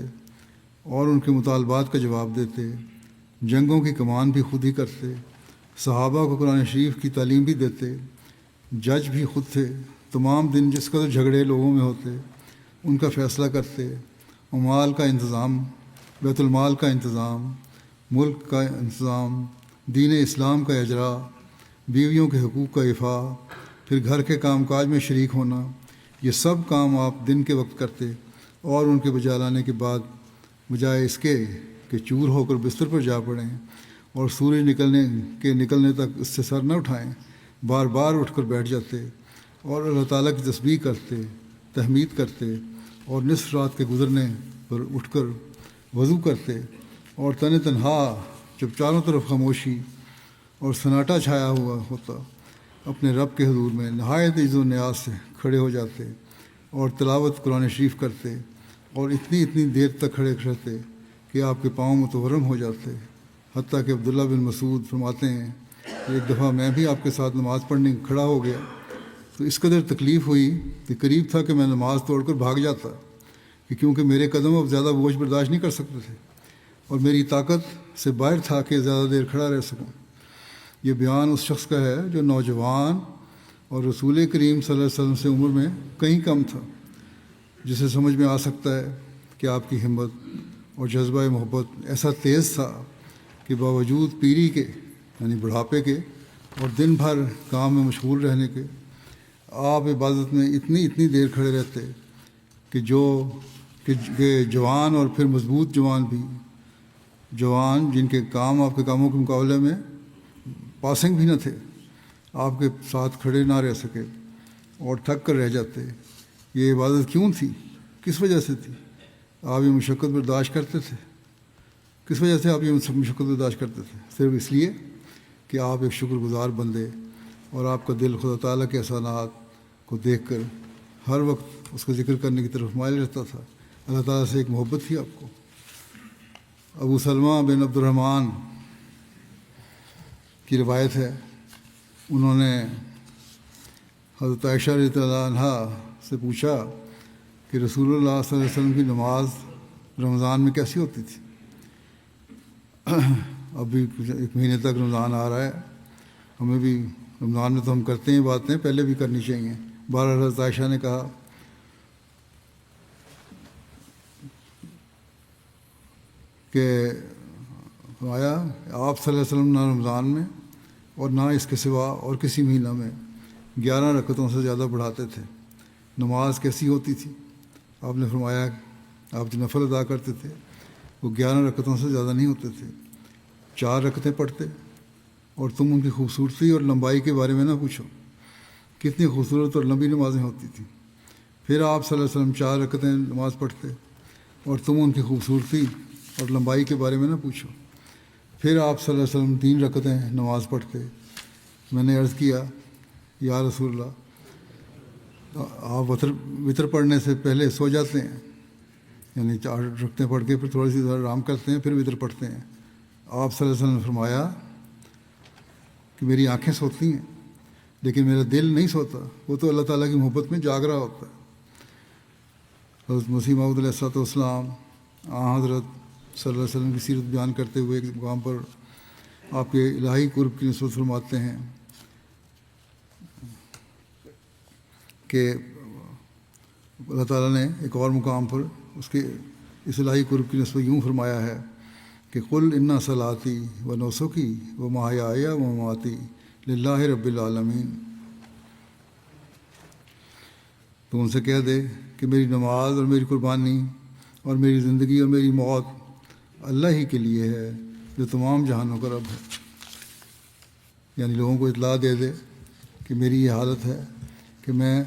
[SPEAKER 1] اور ان کے مطالبات کا جواب دیتے، جنگوں کی کمان بھی خود ہی کرتے، صحابہ کو قرآن شریف کی تعلیم بھی دیتے، جج بھی خود تھے، تمام دن جس قدر جھگڑے لوگوں میں ہوتے ان کا فیصلہ کرتے، اموال کا انتظام، بیت المال کا انتظام، ملک کا انتظام، دین اسلام کا اجرا، بیویوں کے حقوق کا افاع، پھر گھر کے کام کاج میں شریک ہونا، یہ سب کام آپ دن کے وقت کرتے اور ان کے بجا لانے کے بعد بجائے اس کے کہ چور ہو کر بستر پر جا پڑیں اور سورج نکلنے تک اس سے سر نہ اٹھائیں، بار بار اٹھ کر بیٹھ جاتے اور اللہ تعالیٰ کی تسبیح کرتے، تحمید کرتے اور نصف رات کے گزرنے پر اٹھ کر وضو کرتے، اور تنہا جب چاروں طرف خاموشی اور سناٹا چھایا ہوا ہوتا اپنے رب کے حضور میں نہایت عز و نیاز سے کھڑے ہو جاتے اور تلاوت قرآن شریف کرتے اور اتنی دیر تک کھڑے رہتے کہ آپ کے پاؤں متورم ہو جاتے، حتیٰ کہ عبداللہ بن مسعود فرماتے ہیں کہ ایک دفعہ میں بھی آپ کے ساتھ نماز پڑھنے کھڑا ہو گیا تو اس قدر تکلیف ہوئی کہ قریب تھا کہ میں نماز توڑ کر بھاگ جاتا، کہ کیونکہ میرے قدم اب زیادہ بوجھ برداشت نہیں کر سکتے تھے اور میری طاقت سے باہر تھا کہ زیادہ دیر کھڑا رہ سکوں۔ یہ بیان اس شخص کا ہے جو نوجوان اور رسول کریم صلی اللہ علیہ وسلم سے عمر میں کہیں کم تھا، جسے سمجھ میں آ سکتا ہے کہ آپ کی ہمت اور جذبہ محبت ایسا تیز تھا کہ باوجود پیری کے یعنی بڑھاپے کے اور دن بھر کام میں مشغول رہنے کے، آپ عبادت میں اتنی دیر کھڑے رہتے کہ جوان اور پھر مضبوط جوان جن کے کام آپ کے کاموں کے مقابلے میں پاسنگ بھی نہ تھے، آپ کے ساتھ کھڑے نہ رہ سکے اور تھک کر رہ جاتے۔ یہ عبادت کیوں تھی؟ کس وجہ سے تھی؟ آپ یہ مشقت برداشت کرتے تھے؟ کس وجہ سے آپ یہ مشقت برداشت کرتے تھے؟ صرف اس لیے کہ آپ ایک شکر گزار بندے اور آپ کا دل خدا تعالیٰ کے احسانات کو دیکھ کر ہر وقت اس کا ذکر کرنے کی طرف مائل رہتا تھا۔ اللہ تعالیٰ سے ایک محبت تھی آپ کو۔ ابو سلمہ بن عبد الرحمن کی روایت ہے، انہوں نے حضرت عائشہ رضی اللہ عنہا سے پوچھا کہ رسول اللہ صلی اللہ علیہ وسلم کی نماز رمضان میں کیسی ہوتی تھی؟ اب بھی ایک مہینے تک رمضان آ رہا ہے، ہمیں بھی رمضان میں تو ہم کرتے ہیں باتیں، پہلے بھی کرنی چاہیے۔ بہرحال حضرت عائشہ نے کہا کہ فرمایا آپ صلی اللہ علیہ وسلم نہ رمضان میں اور نہ اس کے سوا اور کسی مہینہ میں 11 رکعتوں سے زیادہ بڑھاتے تھے۔ نماز کیسی ہوتی تھی؟ آپ نے فرمایا آپ جو نفل ادا کرتے تھے وہ 11 رکعتوں سے زیادہ نہیں ہوتے تھے، 4 رکعتیں پڑھتے، اور تم ان کی خوبصورتی اور لمبائی کے بارے میں نہ پوچھو، کتنی خوبصورت اور لمبی نمازیں ہوتی تھیں۔ پھر آپ صلی اللہ علیہ وسلم 4 رکعتیں نماز پڑھتے اور تم ان کی خوبصورتی اور لمبائی کے بارے میں نہ پوچھو۔ پھر آپ صلی اللہ علیہ وسلم 3 رکعتیں نماز پڑھتے۔ میں نے عرض کیا یا رسول اللہ، آپ وطر پڑھنے سے پہلے سو جاتے ہیں، یعنی 4 رکعتیں پڑھ کے پھر تھوڑی سی آرام کرتے ہیں، پھر وطر پڑھتے ہیں۔ آپ صلی اللہ علیہ وسلم نے فرمایا کہ میری آنکھیں سوتی ہیں لیکن میرا دل نہیں سوتا، وہ تو اللہ تعالیٰ کی محبت میں جاگ رہا ہوتا ہے۔ حضرت مسیح موعود علیہ الصلوۃ والسلام حضرت صلی اللہ علیہ وسلم کی سیرت بیان کرتے ہوئے ایک مقام پر آپ کے الہی قرب کی نسبت فرماتے ہیں کہ اللہ تعالیٰ نے ایک اور مقام پر اس الہی قرب کی نسبت یوں فرمایا ہے کہ قل انا صلاتی و نسکی و محیای و مماتی للہ رب العالمین، تو ان سے کہہ دے کہ میری نماز اور میری قربانی اور میری زندگی اور میری موت اللہ ہی کے لیے ہے جو تمام جہانوں کا رب ہے۔ یعنی لوگوں کو اطلاع دے دے کہ میری یہ حالت ہے کہ میں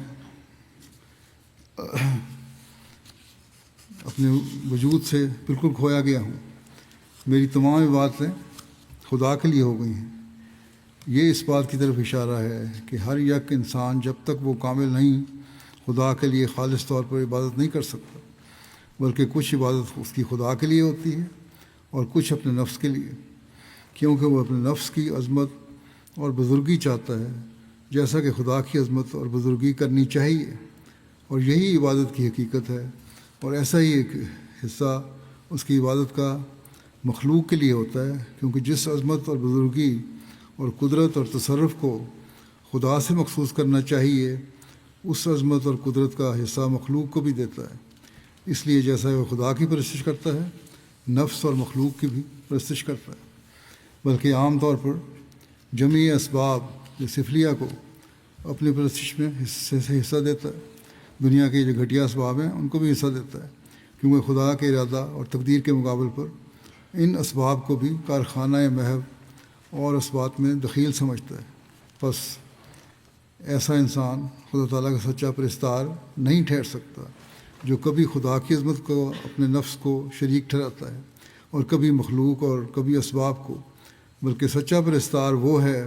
[SPEAKER 1] اپنے وجود سے بالکل کھویا گیا ہوں، میری تمام عبادتیں خدا کے لیے ہو گئی ہیں۔ یہ اس بات کی طرف اشارہ ہے کہ ہر یک انسان جب تک وہ کامل نہیں خدا کے لیے خالص طور پر عبادت نہیں کر سکتا، بلکہ کچھ عبادت اس کی خدا کے لیے ہوتی ہے اور کچھ اپنے نفس کے لیے، کیونکہ وہ اپنے نفس کی عظمت اور بزرگی چاہتا ہے جیسا کہ خدا کی عظمت اور بزرگی کرنی چاہیے، اور یہی عبادت کی حقیقت ہے۔ اور ایسا ہی ایک حصہ اس کی عبادت کا مخلوق کے لیے ہوتا ہے، کیونکہ جس عظمت اور بزرگی اور قدرت اور تصرف کو خدا سے مخصوص کرنا چاہیے، اس عظمت اور قدرت کا حصہ مخلوق کو بھی دیتا ہے۔ اس لیے جیسا وہ خدا کی پرستش کرتا ہے، نفس اور مخلوق کی بھی پرستش کرتا ہے، بلکہ عام طور پر جمعی اسباب سفلیہ کو اپنی پرستش میں حصہ دیتا ہے، دنیا کے جو گھٹیا اسباب ہیں ان کو بھی حصہ دیتا ہے، کیونکہ خدا کے ارادہ اور تقدیر کے مقابل پر ان اسباب کو بھی کارخانہ محو اور اسباب میں دخیل سمجھتا ہے۔ پس ایسا انسان خدا تعالیٰ کا سچا پرستار نہیں ٹھہر سکتا جو کبھی خدا کی عظمت کو اپنے نفس کو شریک ٹھہراتا ہے اور کبھی مخلوق اور کبھی اسباب کو، بلکہ سچا پرستار وہ ہے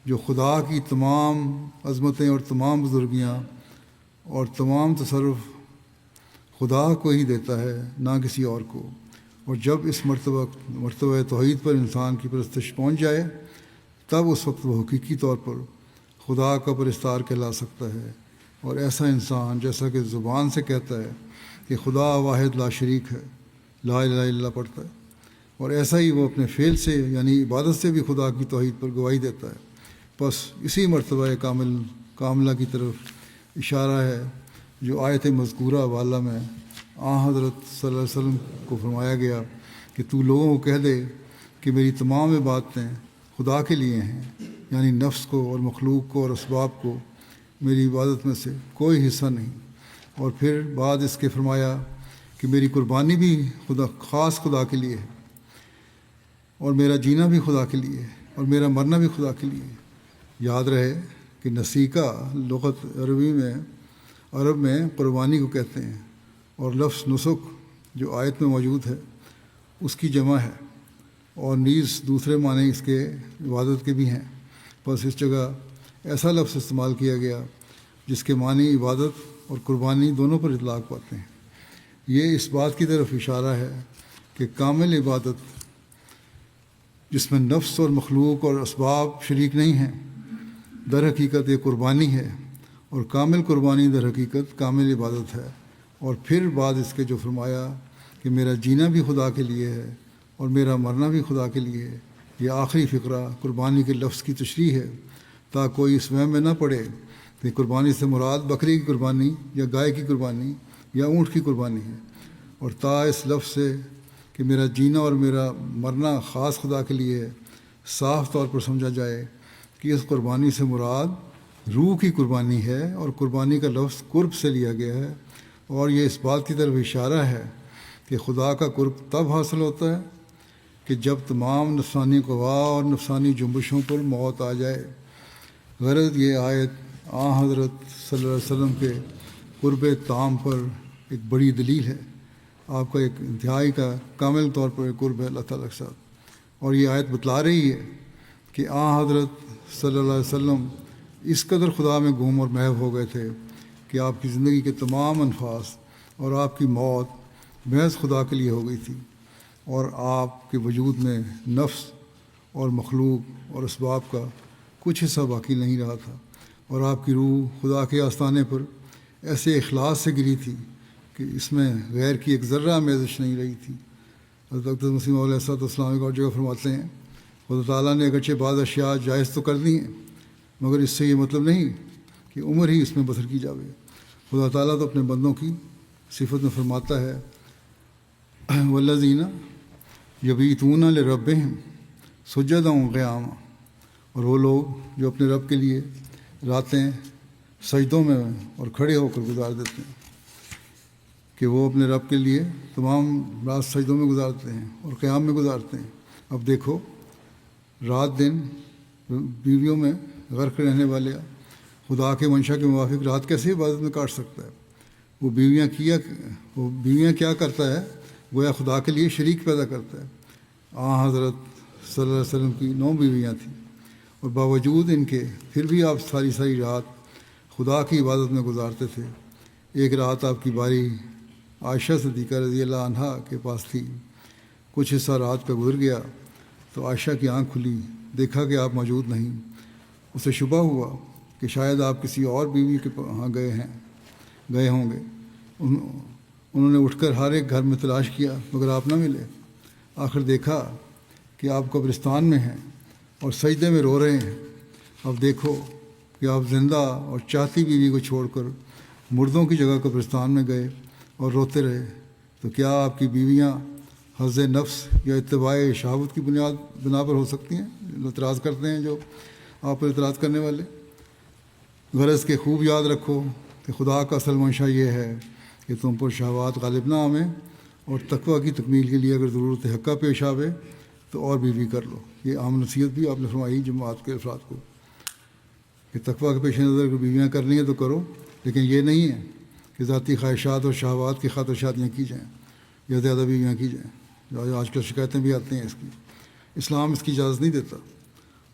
[SPEAKER 1] جو خدا کی تمام عظمتیں اور تمام بزرگیاں اور تمام تصرف خدا کو ہی دیتا ہے، نہ کسی اور کو۔ اور جب اس مرتبہ توحید پر انسان کی پرستش پہنچ جائے، تب اس وقت وہ حقیقی طور پر خدا کا پرستار کہلا سکتا ہے۔ اور ایسا انسان جیسا کہ زبان سے کہتا ہے کہ خدا واحد لا شریک ہے، لا الہ الا اللہ پڑھتا ہے، اور ایسا ہی وہ اپنے فعل سے یعنی عبادت سے بھی خدا کی توحید پر گواہی دیتا ہے۔ بس اسی مرتبہ کاملہ کی طرف اشارہ ہے جو آیت مذکورہ والا میں حضرت صلی اللہ علیہ وسلم کو فرمایا گیا کہ تو لوگوں کو کہہ دے کہ میری تمام عبادتیں خدا کے لیے ہیں، یعنی نفس کو اور مخلوق کو اور اسباب کو میری عبادت میں سے کوئی حصہ نہیں۔ اور پھر بعد اس کے فرمایا کہ میری قربانی بھی خاص خدا کے لیے ہے، اور میرا جینا بھی خدا کے لیے ہے، اور میرا مرنا بھی خدا کے لیے ہے۔ یاد رہے کہ نسیکہ لغت عرب میں قربانی کو کہتے ہیں، اور لفظ نسک جو آیت میں موجود ہے اس کی جمع ہے، اور نیز دوسرے معنی اس کے عبادت کے بھی ہیں۔ بس اس جگہ ایسا لفظ استعمال کیا گیا جس کے معنی عبادت اور قربانی دونوں پر اطلاق پاتے ہیں۔ یہ اس بات کی طرف اشارہ ہے کہ کامل عبادت جس میں نفس اور مخلوق اور اسباب شریک نہیں ہیں در حقیقت یہ قربانی ہے، اور کامل قربانی در حقیقت کامل عبادت ہے۔ اور پھر بعد اس کے جو فرمایا کہ میرا جینا بھی خدا کے لیے ہے اور میرا مرنا بھی خدا کے لیے ہے، یہ آخری فقرہ قربانی کے لفظ کی تشریح ہے، تاکہ کوئی اس وہم میں نہ پڑے کہ قربانی سے مراد بکری کی قربانی یا گائے کی قربانی یا اونٹ کی قربانی ہے، اور تا اس لفظ سے کہ میرا جینا اور میرا مرنا خاص خدا کے لیے ہے صاف طور پر سمجھا جائے کہ اس قربانی سے مراد روح کی قربانی ہے، اور قربانی کا لفظ قرب سے لیا گیا ہے، اور یہ اس بات کی طرف اشارہ ہے کہ خدا کا قرب تب حاصل ہوتا ہے کہ جب تمام نفسانی قوا اور نفسانی جنبشوں پر موت آ جائے۔ غرض یہ آیت حضرت صلی اللہ علیہ وسلم کے قرب تام پر ایک بڑی دلیل ہے، آپ کا ایک انتہائی کا کامل طور پر ایک قرب ہے اللہ تعالیٰ کے ساتھ۔ اور یہ آیت بتلا رہی ہے کہ حضرت صلی اللہ علیہ وسلم اس قدر خدا میں گم اور محو ہو گئے تھے کہ آپ کی زندگی کے تمام انفاس اور آپ کی موت محض خدا کے لیے ہو گئی تھی، اور آپ کے وجود میں نفس اور مخلوق اور اسباب کا کچھ حصہ باقی نہیں رہا تھا، اور آپ کی روح خدا کے آستانے پر ایسے اخلاص سے گری تھی کہ اس میں غیر کی ایک ذرہ آمیزش نہیں رہی تھی۔ حضرت مسیح علیہ السلام ایک اور جگہ فرماتے ہیں خدا تعالیٰ نے اگرچہ بعض اشیاء جائز تو کر دی ہیں، مگر اس سے یہ مطلب نہیں کہ عمر ہی اس میں بسر کی جاوے۔ خدا تعالیٰ تو اپنے بندوں کی صفت میں فرماتا ہے والذین یبیتون لربہم سجدا وقیاما، اور وہ لوگ جو اپنے رب کے لیے راتیں سجدوں میں اور کھڑے ہو کر گزار دیتے ہیں، کہ وہ اپنے رب کے لیے تمام رات سجدوں میں گزارتے ہیں اور قیام میں گزارتے ہیں۔ اب دیکھو رات دن بیویوں میں غرق رہنے والے خدا کے منشا کے موافق رات کیسے عبادت میں کاٹ سکتا ہے؟ وہ بیویاں کیا کرتا ہے؟ گویا خدا کے لیے شریک پیدا کرتا ہے۔ حضرت صلی اللہ علیہ وسلم کی 9 بیویاں تھیں، اور باوجود ان کے پھر بھی آپ ساری رات خدا کی عبادت میں گزارتے تھے۔ ایک رات آپ کی باری عائشہ صدیقہ رضی اللہ عنہا کے پاس تھی۔ کچھ حصہ رات کا گزر گیا تو عائشہ کی آنکھ کھلی، دیکھا کہ آپ موجود نہیں۔ اسے شبہ ہوا کہ شاید آپ کسی اور بیوی کے ہاں گئے ہوں گے۔ انہوں نے اٹھ کر ہر ایک گھر میں تلاش کیا مگر آپ نہ ملے۔ آخر دیکھا کہ آپ قبرستان میں ہیں اور سجدے میں رو رہے ہیں۔ اب دیکھو کہ آپ زندہ اور چاہتی بیوی کو چھوڑ کر مردوں کی جگہ قبرستان میں گئے اور روتے رہے، تو کیا آپ کی بیویاں حظ نفس یا اتباع شہوت کی بنا پر ہو سکتی ہیں؟ اعتراض کرتے ہیں جو آپ پر اعتراض کرنے والے۔ غرض کے خوب یاد رکھو کہ خدا کا اصل منشا یہ ہے کہ تم پر شہوات غالب نہ آویں، اور تقوی کی تکمیل کے لیے اگر ضرورت حقہ پیش آوے تو اور بیوی کر لو۔ یہ عام نصیحت بھی آپ نے فرمائی جماعت کے افراد کو کہ تقوی کے پیش نظر اگر بیویاں کرنی ہیں تو کرو، لیکن یہ نہیں ہے کہ ذاتی خواہشات اور شہوات کی خاطر شادیاں کی جائیں یا زیادہ بیویاں کی جائیں، جو آج کل شکایتیں بھی آتی ہیں اس کی۔ اسلام اس کی اجازت نہیں دیتا،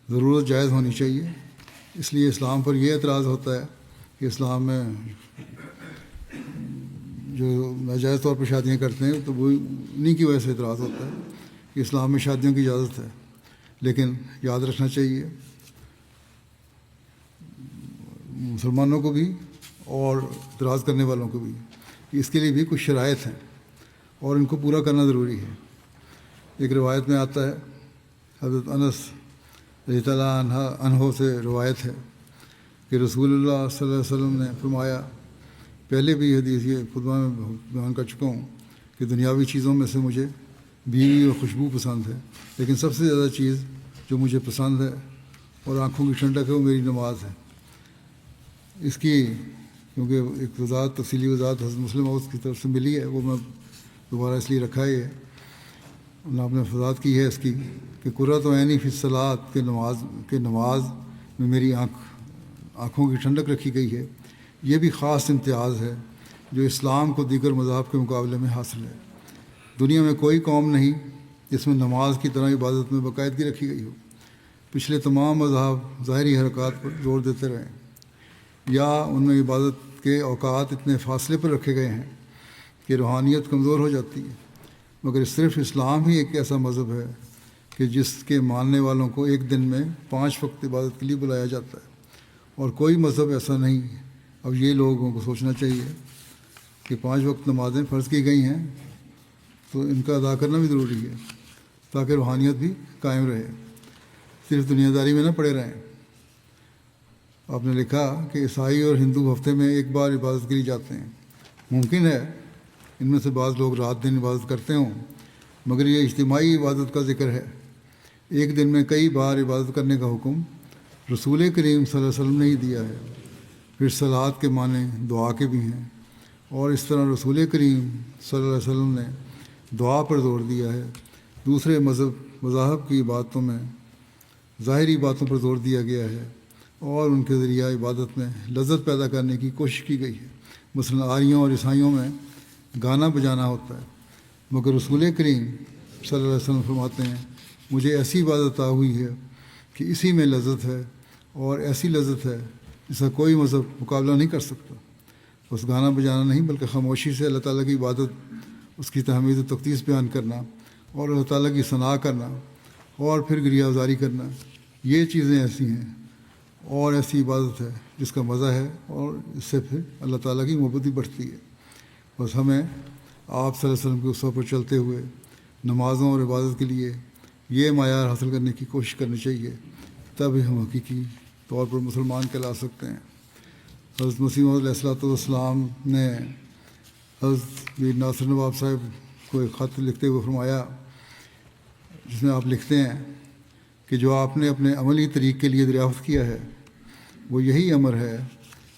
[SPEAKER 1] ضرورت جائز ہونی چاہیے۔ اس لیے اسلام پر یہ اعتراض ہوتا ہے کہ اسلام میں جو ناجائز طور پر شادیاں کرتے ہیں تو وہ انہیں کی وجہ سے اعتراض ہوتا ہے کہ اسلام میں شادیوں کی اجازت ہے۔ لیکن یاد رکھنا چاہیے مسلمانوں کو بھی اور اعتراض کرنے والوں کو بھی کہ اس کے لیے بھی کچھ شرائط ہیں اور ان کو پورا کرنا ضروری ہے۔ ایک روایت میں آتا ہے، حضرت انس رضی اللہ عنہ سے روایت ہے کہ رسول اللہ صلی اللہ علیہ وسلم نے فرمایا، پہلے بھی حدیث یہ خطبہ میں بیان کر چکا ہوں کہ دنیاوی چیزوں میں سے مجھے بیوی اور خوشبو پسند ہے، لیکن سب سے زیادہ چیز جو مجھے پسند ہے اور آنکھوں کی ٹھنڈک ہے وہ میری نماز ہے۔ اس کی کیونکہ ایک وضاحت، تفصیلی وضاحت حضرت مسلم موعود کی طرف سے ملی ہے، وہ میں دوبارہ اس لیے رکھا ہے آپ نے وضاحت کی ہے اس کی کہ قرۃ عینی فی الصلاۃ کہ نماز میں میری آنکھوں کی ٹھنڈک رکھی گئی ہے۔ یہ بھی خاص امتیاز ہے جو اسلام کو دیگر مذاہب کے مقابلے میں حاصل ہے۔ دنیا میں کوئی قوم نہیں جس میں نماز کی طرح عبادت میں باقاعدگی رکھی گئی ہو۔ پچھلے تمام مذاہب ظاہری حرکات پر زور دیتے رہے یا ان میں عبادت کے اوقات اتنے فاصلے پر رکھے گئے ہیں کہ روحانیت کمزور ہو جاتی ہے، مگر صرف اسلام ہی ایک ایسا مذہب ہے کہ جس کے ماننے والوں کو ایک دن میں 5 وقت عبادت کے لیے بلایا جاتا ہے، اور کوئی مذہب ایسا نہیں۔ اب یہ لوگوں کو سوچنا چاہیے کہ 5 وقت نمازیں فرض کی گئی ہیں تو ان کا ادا کرنا بھی ضروری ہے تاکہ روحانیت بھی قائم رہے، صرف دنیا داری میں نہ پڑے رہیں۔ آپ نے لکھا کہ عیسائی اور ہندو ہفتے میں ایک بار عبادت کے لیے جاتے ہیں۔ ممکن ہے ان میں سے بعض لوگ رات دن عبادت کرتے ہوں، مگر یہ اجتماعی عبادت کا ذکر ہے۔ ایک دن میں کئی بار عبادت کرنے کا حکم رسول کریم صلی اللہ علیہ وسلم نے ہی دیا ہے۔ پھر صلوات کے معنی دعا کے بھی ہیں، اور اس طرح رسول کریم صلی اللہ علیہ وسلم نے دعا پر زور دیا ہے۔ دوسرے مذاہب کی باتوں میں ظاہری باتوں پر زور دیا گیا ہے اور ان کے ذریعہ عبادت میں لذت پیدا کرنے کی کوشش کی گئی ہے۔ مثلا آریوں اور عیسائیوں میں گانا بجانا ہوتا ہے، مگر رسول کریم صلی اللہ علیہ وسلم فرماتے ہیں، مجھے ایسی عبادت عطا ہوئی ہے کہ اسی میں لذت ہے، اور ایسی لذت ہے جس کا کوئی مذہب مقابلہ نہیں کر سکتا۔ بس گانا بجانا نہیں بلکہ خاموشی سے اللہ تعالیٰ کی عبادت، اس کی تحمید و تقدیس بیان کرنا اور اللہ تعالیٰ کی ثنا کرنا اور پھر گریہ وزاری کرنا، یہ چیزیں ایسی ہیں اور ایسی عبادت ہے جس کا مزہ ہے، اور اس سے پھر اللہ تعالیٰ کی محبت بھی بڑھتی ہے۔ بس ہمیں آپ صلی اللہ علیہ وسلم کے اصول پر چلتے ہوئے نمازوں اور عبادت کے لیے یہ معیار حاصل کرنے کی کوشش کرنی چاہیے، تب ہی ہم حقیقی طور پر مسلمان کہلا سکتے ہیں۔ حضرت مسیح موعود علیہ السلام نے حضرت میر ناصر نواب صاحب کو ایک خط لکھتے ہوئے فرمایا، جس میں آپ لکھتے ہیں کہ جو آپ نے اپنے عملی طریق کے لیے دریافت کیا ہے وہ یہی امر ہے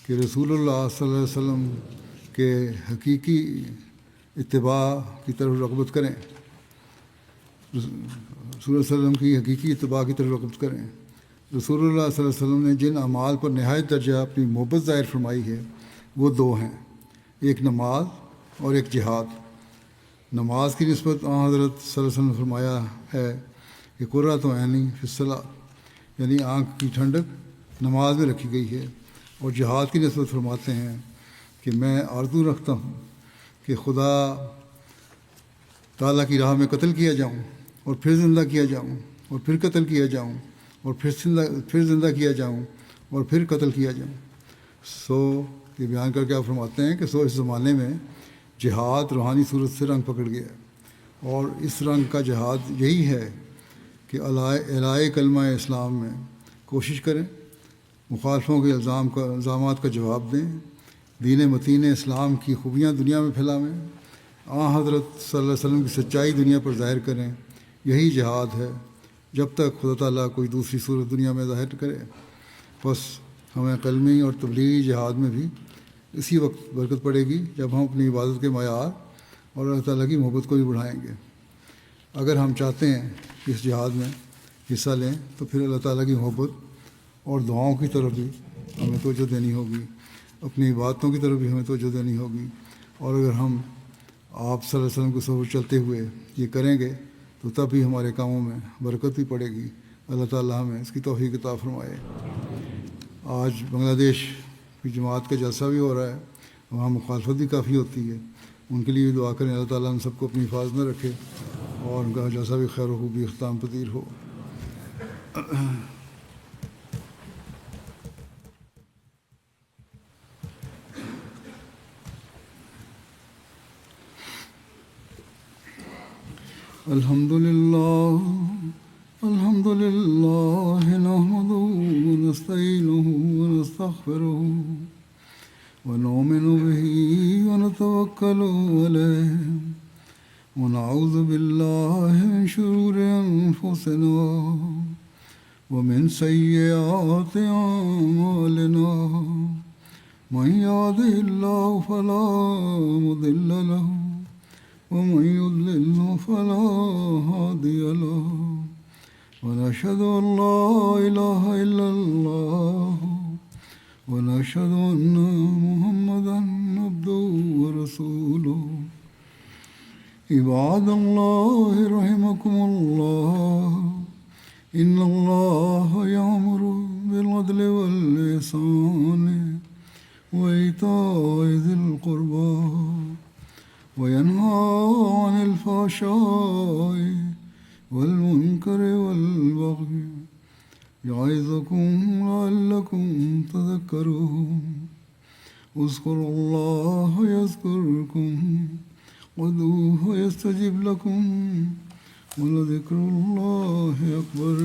[SPEAKER 1] کہ رسول اللہ صلی اللہ علیہ وسلم کے حقیقی اتباع کی طرف رغبت کریں، رسول اللہ صلی اللہ علیہ وسلم کی حقیقی اتباع کی طرف رغبت کریں۔ رسول اللہ صلی اللہ علیہ وسلم نے جن اعمال پر نہایت درجہ اپنی محبت ظاہر فرمائی ہے وہ 2 ہیں، ایک نماز اور ایک جہاد۔ نماز کی نسبت حضرت صلی اللہ علیہ وسلم نے فرمایا ہے کہ قرۃ عینی فی الصلاۃ، یعنی آنکھ کی ٹھنڈک نماز میں رکھی گئی ہے، اور جہاد کی نسبت فرماتے ہیں کہ میں آرزو رکھتا ہوں کہ خدا تعالیٰ کی راہ میں قتل کیا جاؤں اور پھر زندہ کیا جاؤں اور پھر قتل کیا جاؤں اور پھر زندہ کیا جاؤں اور پھر قتل کیا جاؤں۔ یہ بیان کر کے آپ فرماتے ہیں کہ اس زمانے میں جہاد روحانی صورت سے رنگ پکڑ گیا ہے، اور اس رنگ کا جہاد یہی ہے کہ اعلاء کلمہ اسلام میں کوشش کریں، مخالفوں کے الزامات کا جواب دیں، دین متین اسلام کی خوبیاں دنیا میں پھیلاویں، حضرت صلی اللہ علیہ وسلم کی سچائی دنیا پر ظاہر کریں۔ یہی جہاد ہے جب تک خدا تعالیٰ کوئی دوسری صورت دنیا میں ظاہر کرے۔ بس ہمیں قلمی اور تبلیغی جہاد میں بھی اسی وقت برکت پڑے گی جب ہم اپنی عبادت کے معیار اور اللہ تعالیٰ کی محبت کو بھی بڑھائیں گے۔ اگر ہم چاہتے ہیں کہ اس جہاد میں حصہ لیں تو پھر اللہ تعالیٰ کی محبت اور دعاؤں کی طرف بھی ہمیں توجہ دینی ہوگی، اپنی عبادتوں کی طرف بھی ہمیں توجہ دینی ہوگی، اور اگر ہم آپ صلی اللہ علیہ وسلم کو سبق چلتے ہوئے یہ کریں گے تو تب بھی ہمارے کاموں میں برکت بھی پڑے گی۔ اللہ تعالیٰ ہمیں اس کی توفیق عطا فرمائے۔ آج بنگلہ دیش کی جماعت کا جلسہ بھی ہو رہا ہے، وہاں مخالفت بھی کافی ہوتی ہے، ان کے لیے بھی دعا کریں اللہ تعالیٰ ہم سب کو اپنی حفاظت میں رکھے اور ان کا جلسہ بھی خیر و خوبی اختتام پذیر ہو۔ الحمد لله نحمده ونستعينه ونستغفره ونؤمن به ونتوكل عليه ونعوذ بالله من شرور أنفسنا ومن سيئات أعمالنا من يهده الله فلا مضل له ومن يضلل فلا هادي له ونشهد أن لا إله إلا الله ونشهد أن محمدا عبده ورسوله عباد الله رحمكم الله إن الله يأمر بالعدل والإحسان وإيتاء ذي القربى وينهى عن الفحشاء والمنكر والبغي يعظكم لعلكم تذكرون اذكروا الله يذكركم وادعوه يستجب لكم ولذكر الله أكبر